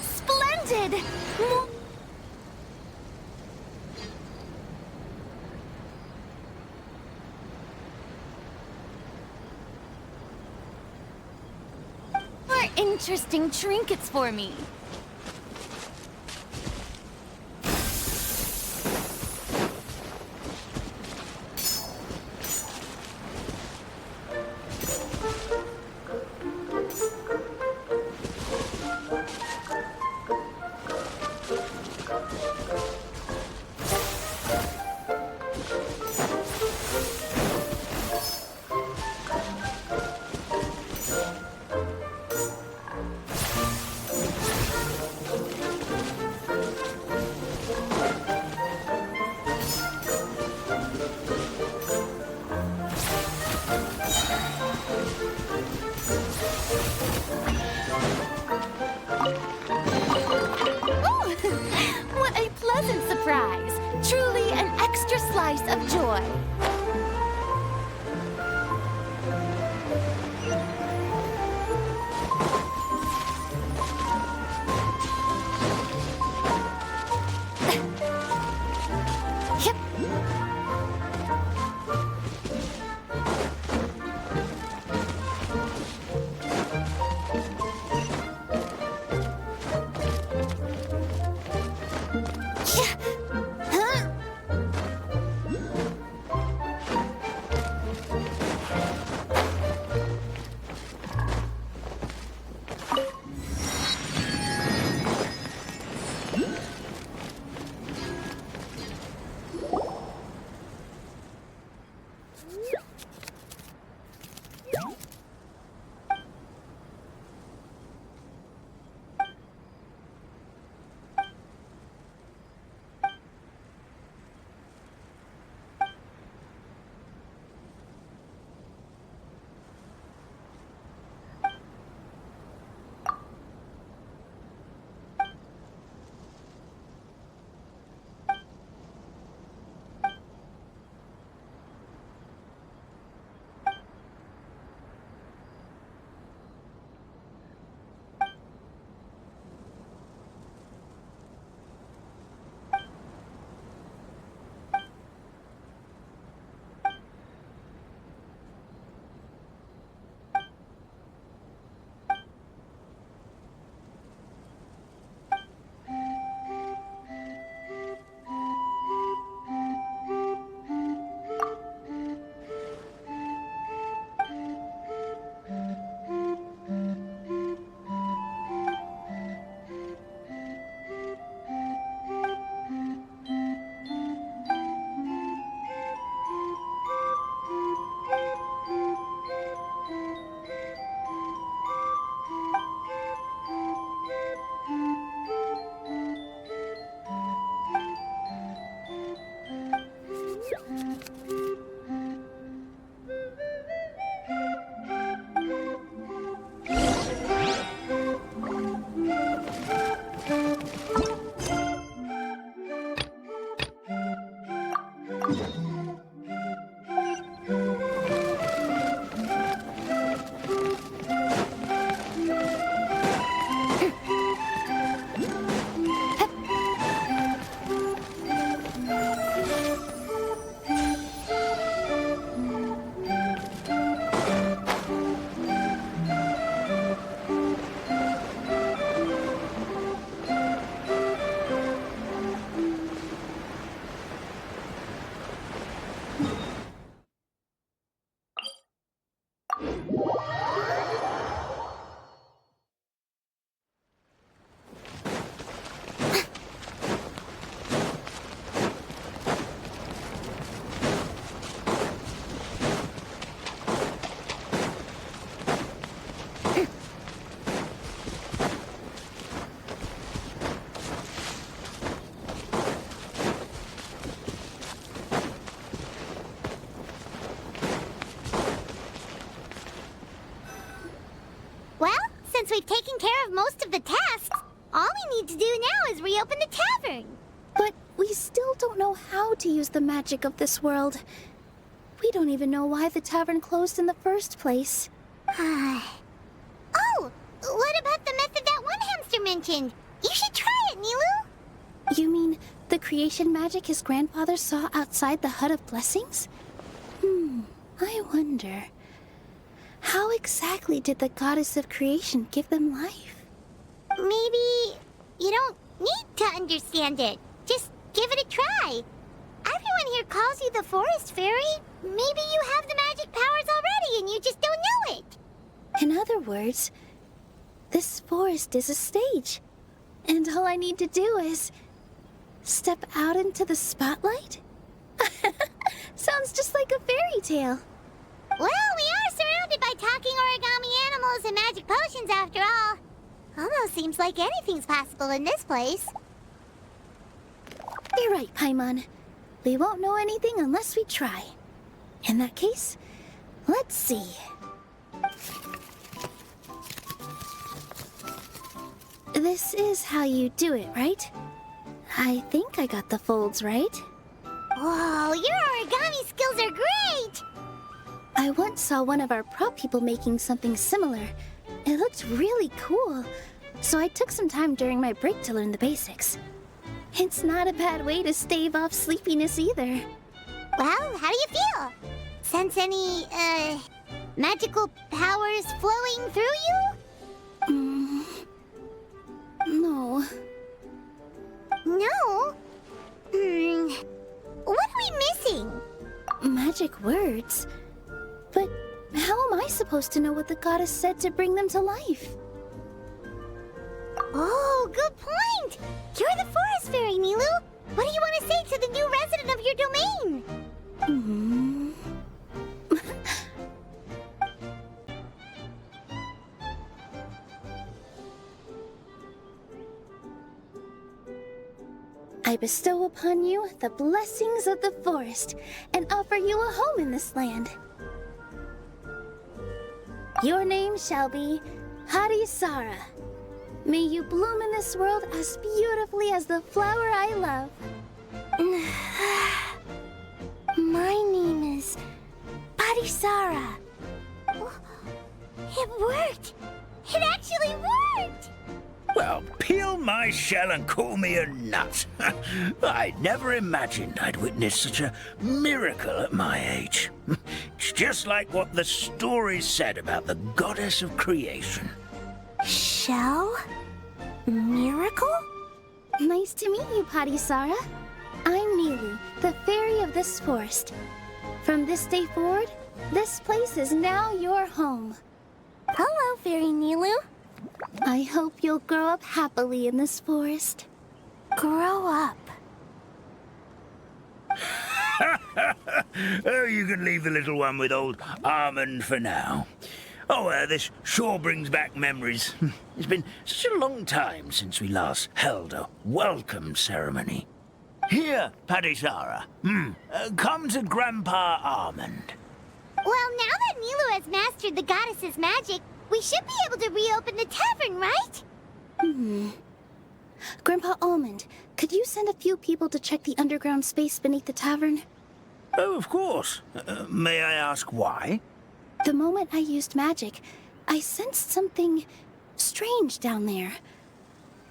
Speaker 9: Splendid! More interesting trinkets for me. What a pleasant surprise! Truly an extra slice of joy.
Speaker 1: Since we've taken care of most of the tasks, all we need to do now is reopen the tavern.
Speaker 5: But we still don't know how to use the magic of this world. We don't even know why the tavern closed in the first place.
Speaker 1: Oh, what about the method that one hamster mentioned? You should try it, Nilou.
Speaker 5: You mean the creation magic his grandfather saw outside the Hut of Blessings? I wonder. How exactly did the goddess of creation give them life?
Speaker 1: Maybe you don't need to understand it. Just give it a try. Everyone here calls you the Forest Fairy. Maybe you have the magic powers already and you just don't know it.
Speaker 5: In other words, this forest is a stage. And all I need to do is step out into the spotlight? Sounds just like a fairy tale.
Speaker 1: Well, we are surrounded by talking origami animals and magic potions after all. Almost seems like anything's possible in this place.
Speaker 5: You're right, Paimon. We won't know anything unless we try. In that case, let's see. This is how you do it, right? I think I got the folds right.
Speaker 1: Whoa, your origami skills are great!
Speaker 5: I once saw one of our prop people making something similar. It looked really cool, so I took some time during my break to learn the basics. It's not a bad way to stave off sleepiness either.
Speaker 1: Well, how do you feel? Sense any, magical powers flowing through you?
Speaker 5: No.
Speaker 1: No? What are we missing?
Speaker 5: Magic words? But how am I supposed to know what the goddess said to bring them to life?
Speaker 1: Oh, good point! You're the forest fairy, Nilu! What do you want to say to the new resident of your domain?
Speaker 5: I bestow upon you the blessings of the forest and offer you a home in this land. Your name shall be Harisara. May you bloom in this world as beautifully as the flower I love.
Speaker 1: My name is Parisara. It worked! It actually worked!
Speaker 6: Well, peel my shell and call me a nut. I never imagined I'd witness such a miracle at my age. It's just like what the stories said about the goddess of creation.
Speaker 1: Shell? Miracle?
Speaker 5: Nice to meet you, Parisara. I'm Nilu, the fairy of this forest. From this day forward, this place is now your home.
Speaker 1: Hello, Fairy Nilu.
Speaker 5: I hope you'll grow up happily in this forest.
Speaker 1: Grow up.
Speaker 6: Oh, you can leave the little one with old Armand for now. Oh, this sure brings back memories. It's been such a long time since we last held a welcome ceremony. Here, Parisara. Come to Grandpa Armand.
Speaker 1: Well, now that Nilu has mastered the goddess's magic, we should be able to reopen the tavern, right?
Speaker 5: Grandpa Almond, could you send a few people to check the underground space beneath the tavern?
Speaker 6: Oh, of course. May I ask why?
Speaker 5: The moment I used magic, I sensed something strange down there.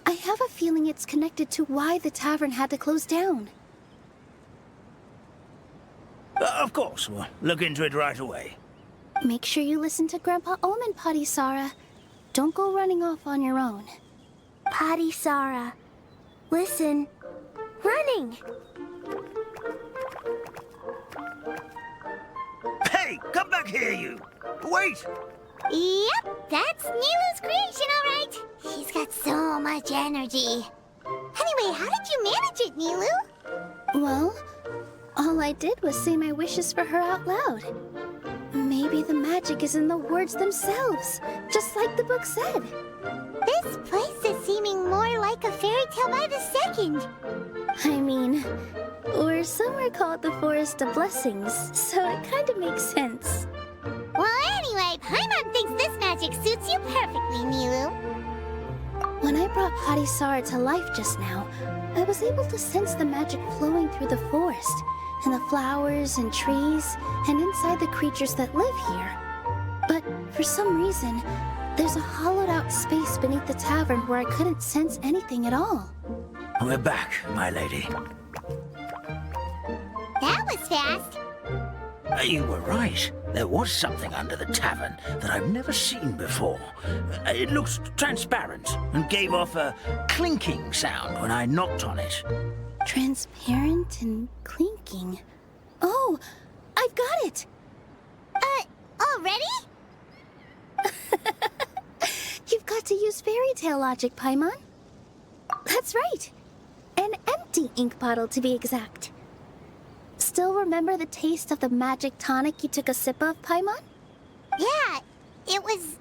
Speaker 5: I have a feeling it's connected to why the tavern had to close down.
Speaker 6: Of course, we'll look into it right away.
Speaker 5: Make sure you listen to Grandpa Almond, Parisara. Don't go running off on your own.
Speaker 1: Parisara. Listen. Running!
Speaker 6: Hey, come back here, you! Wait!
Speaker 1: Yep, that's Nilu's creation, all right. She's got so much energy. Anyway, how did you manage it, Nilu?
Speaker 5: Well, all I did was say my wishes for her out loud. Maybe the magic is in the words themselves, just like the book said.
Speaker 1: This place is seeming more like a fairy tale by the second.
Speaker 5: I mean, or some might call it the Forest of Blessings, so it kind of makes sense.
Speaker 1: Well, anyway, Paimon thinks this magic suits you perfectly, Nilu.
Speaker 5: When I brought Parisara to life just now, I was able to sense the magic flowing through the forest, and the flowers and trees, and inside the creatures that live here. But for some reason, there's a hollowed-out space beneath the tavern where I couldn't sense anything at all.
Speaker 6: We're back, my lady.
Speaker 1: That was fast.
Speaker 6: You were right. There was something under the tavern that I've never seen before. It looked transparent and gave off a clinking sound when I knocked on it.
Speaker 5: Transparent and clinking. Oh, I've got it!
Speaker 1: Already?
Speaker 5: You've got to use fairy tale logic, Paimon. That's right. An empty ink bottle, to be exact. Still remember the taste of the magic tonic you took a sip of, Paimon?
Speaker 1: Yeah, it was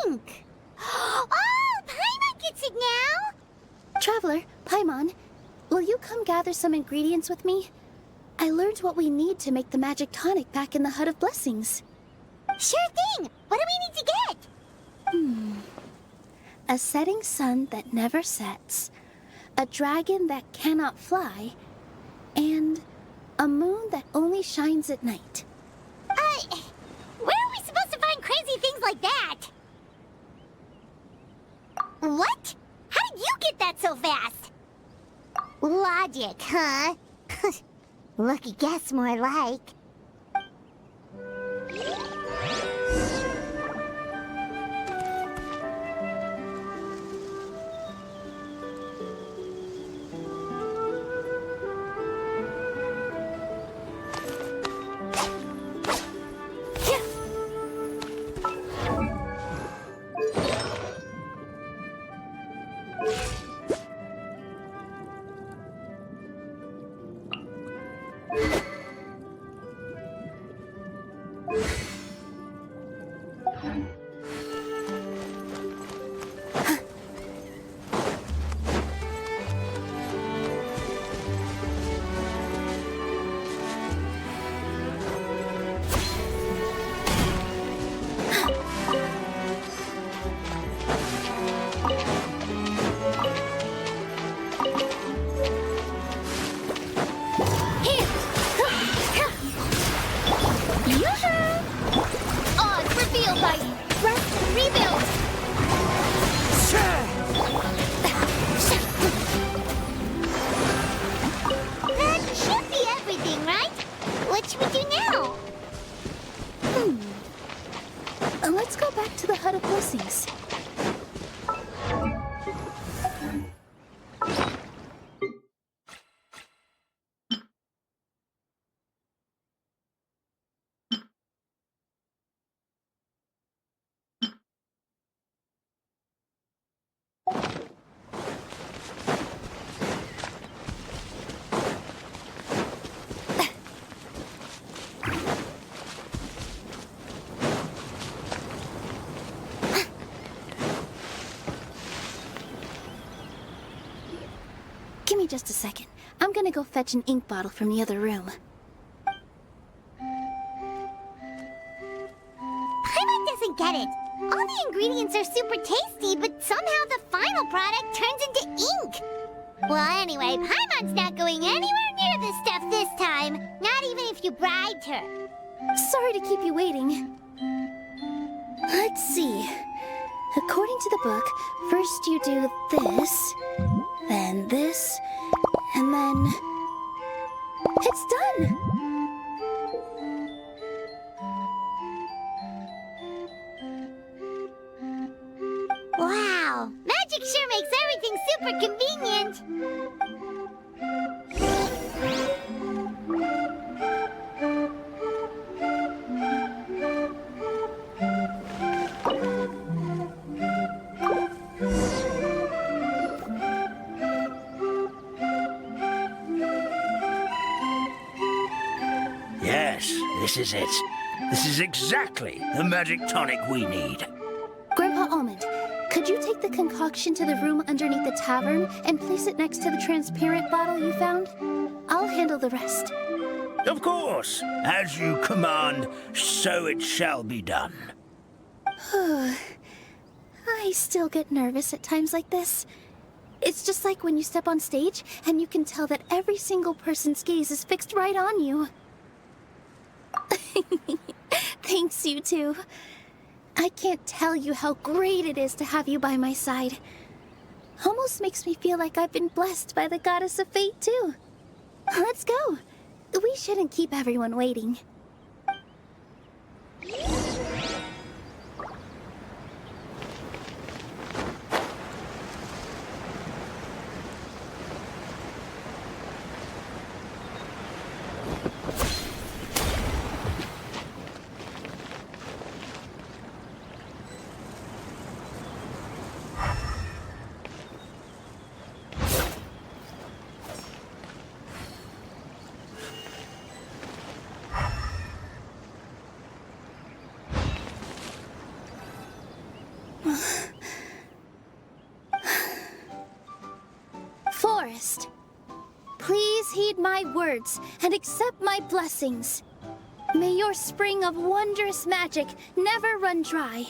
Speaker 1: ink. Oh, Paimon gets it now!
Speaker 5: Traveler, Paimon, will you come gather some ingredients with me? I learned what we need to make the magic tonic back in the Hut of Blessings.
Speaker 1: Sure thing! What do we need to get?
Speaker 5: A setting sun that never sets, a dragon that cannot fly, and a moon that only shines at night.
Speaker 1: Where are we supposed to find crazy things like that? What? How did you get that so fast? Logic, huh? Lucky guess, more like.
Speaker 5: Let's go back to the Hut of Blessings. Give me just a second. I'm gonna go fetch an ink bottle from the other room.
Speaker 1: Paimon doesn't get it. All the ingredients are super tasty, but somehow the final product turns into ink. Well, anyway, Paimon's not going anywhere near this stuff this time. Not even if you bribed her.
Speaker 5: Sorry to keep you waiting. Let's see. According to the book, first you do this, then this, and then... It's done!
Speaker 1: Wow, magic sure makes everything super convenient.
Speaker 6: Yes, this is it. This is exactly the magic tonic we need.
Speaker 5: Grandpa Almond, could you take the concoction to the room underneath the tavern and place it next to the transparent bottle you found? I'll handle the rest.
Speaker 6: Of course. As you command, so it shall be done.
Speaker 5: I still get nervous at times like this. It's just like when you step on stage and you can tell that every single person's gaze is fixed right on you. Thanks, you two. I can't tell you how great it is to have you by my side. Almost makes me feel like I've been blessed by the goddess of fate, too. Let's go. We shouldn't keep everyone waiting. Forest, please heed my words and accept my blessings. May your spring of wondrous magic never run dry.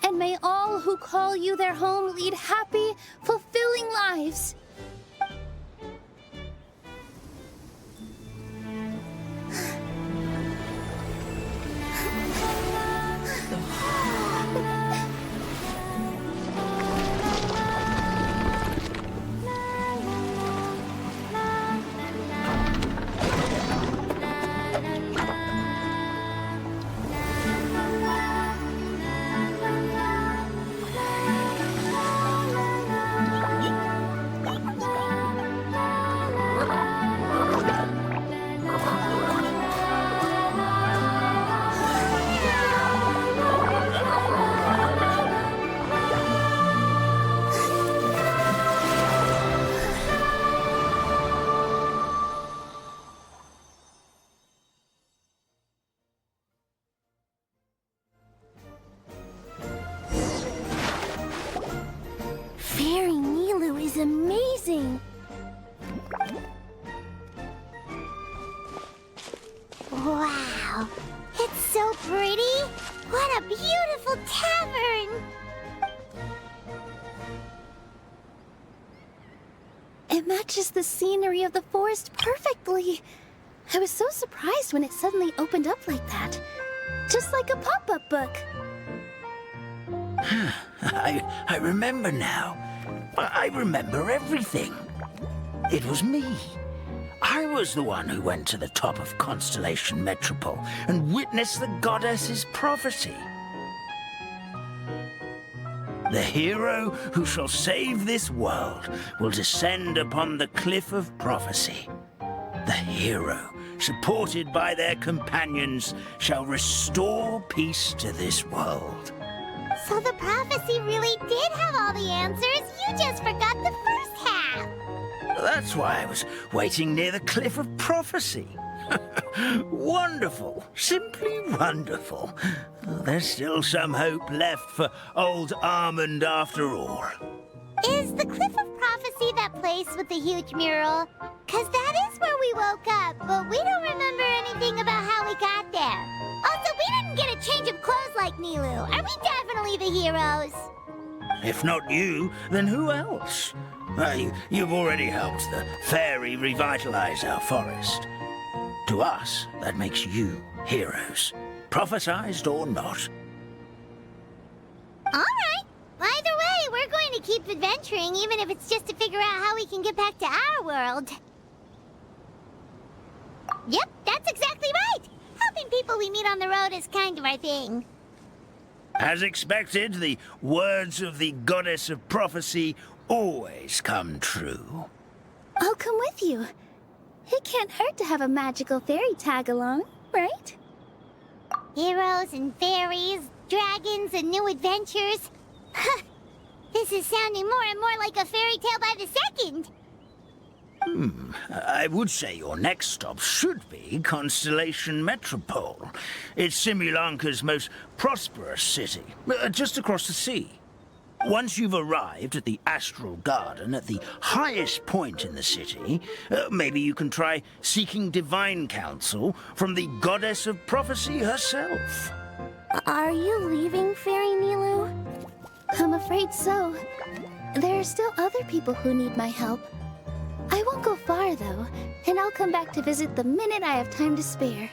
Speaker 5: And may all who call you their home lead happy, fulfilling lives.
Speaker 1: What a beautiful tavern!
Speaker 5: It matches the scenery of the forest perfectly. I was so surprised when it suddenly opened up like that. Just like a pop-up book.
Speaker 6: I remember now. I remember everything. It was me. I was the one who went to the top of Constellation Metropole and witnessed the goddess's prophecy. The hero who shall save this world will descend upon the Cliff of Prophecy. The hero, supported by their companions, shall restore peace to this world.
Speaker 1: So the prophecy really did have all the answers. You just forgot the first half.
Speaker 6: That's why I was waiting near the Cliff of Prophecy. Wonderful. Simply wonderful. There's still some hope left for old Armand after all.
Speaker 1: Is the Cliff of Prophecy that place with the huge mural? 'Cause that is where we woke up, but we don't remember anything about how we got there. Also, we didn't get a change of clothes like Nilou. Are we definitely the heroes?
Speaker 6: If not you, then who else? You've already helped the fairy revitalize our forest. To us, that makes you heroes, prophesized or not.
Speaker 1: All right. Either way, we're going to keep adventuring, even if it's just to figure out how we can get back to our world. Yep, that's exactly right. Helping people we meet on the road is kind of our thing.
Speaker 6: As expected, the words of the goddess of prophecy always come true.
Speaker 5: I'll come with you. It can't hurt to have a magical fairy tag along, right?
Speaker 1: Heroes and fairies, dragons and new adventures. This is sounding more and more like a fairy tale by the second.
Speaker 6: I would say your next stop should be Constellation Metropole. It's Simulanka's most prosperous city, just across the sea. Once you've arrived at the Astral Garden at the highest point in the city, maybe you can try seeking divine counsel from the goddess of prophecy herself.
Speaker 5: Are you leaving, Fairy Nilou? I'm afraid so. There are still other people who need my help. I won't go far, though, and I'll come back to visit the minute I have time to spare.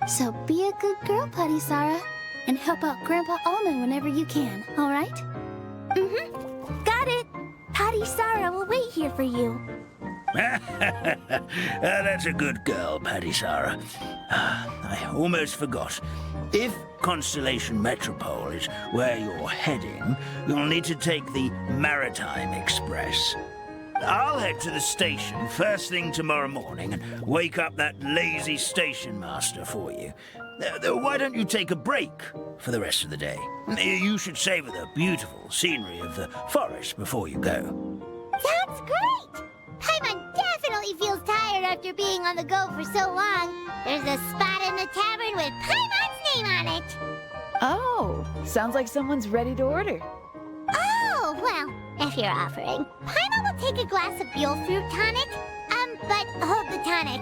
Speaker 5: So be a good girl, Padisara, and help out Grandpa Almond whenever you can, all right? Mm-hmm. Got it! Padisara will wait here for you.
Speaker 6: That's a good girl, Padisara. I almost forgot. If Constellation Metropole is where you're heading, you'll need to take the Maritime Express. I'll head to the station first thing tomorrow morning and wake up that lazy station master for you. Why don't you take a break for the rest of the day? You should savor the beautiful scenery of the forest before you go.
Speaker 1: Sounds great! Paimon definitely feels tired after being on the go for so long. There's a spot in the tavern with Paimon's name on it.
Speaker 10: Oh, sounds like someone's ready to order.
Speaker 1: Oh, well, if you're offering. Paimon will take a glass of Buell fruit tonic. But hold the tonic.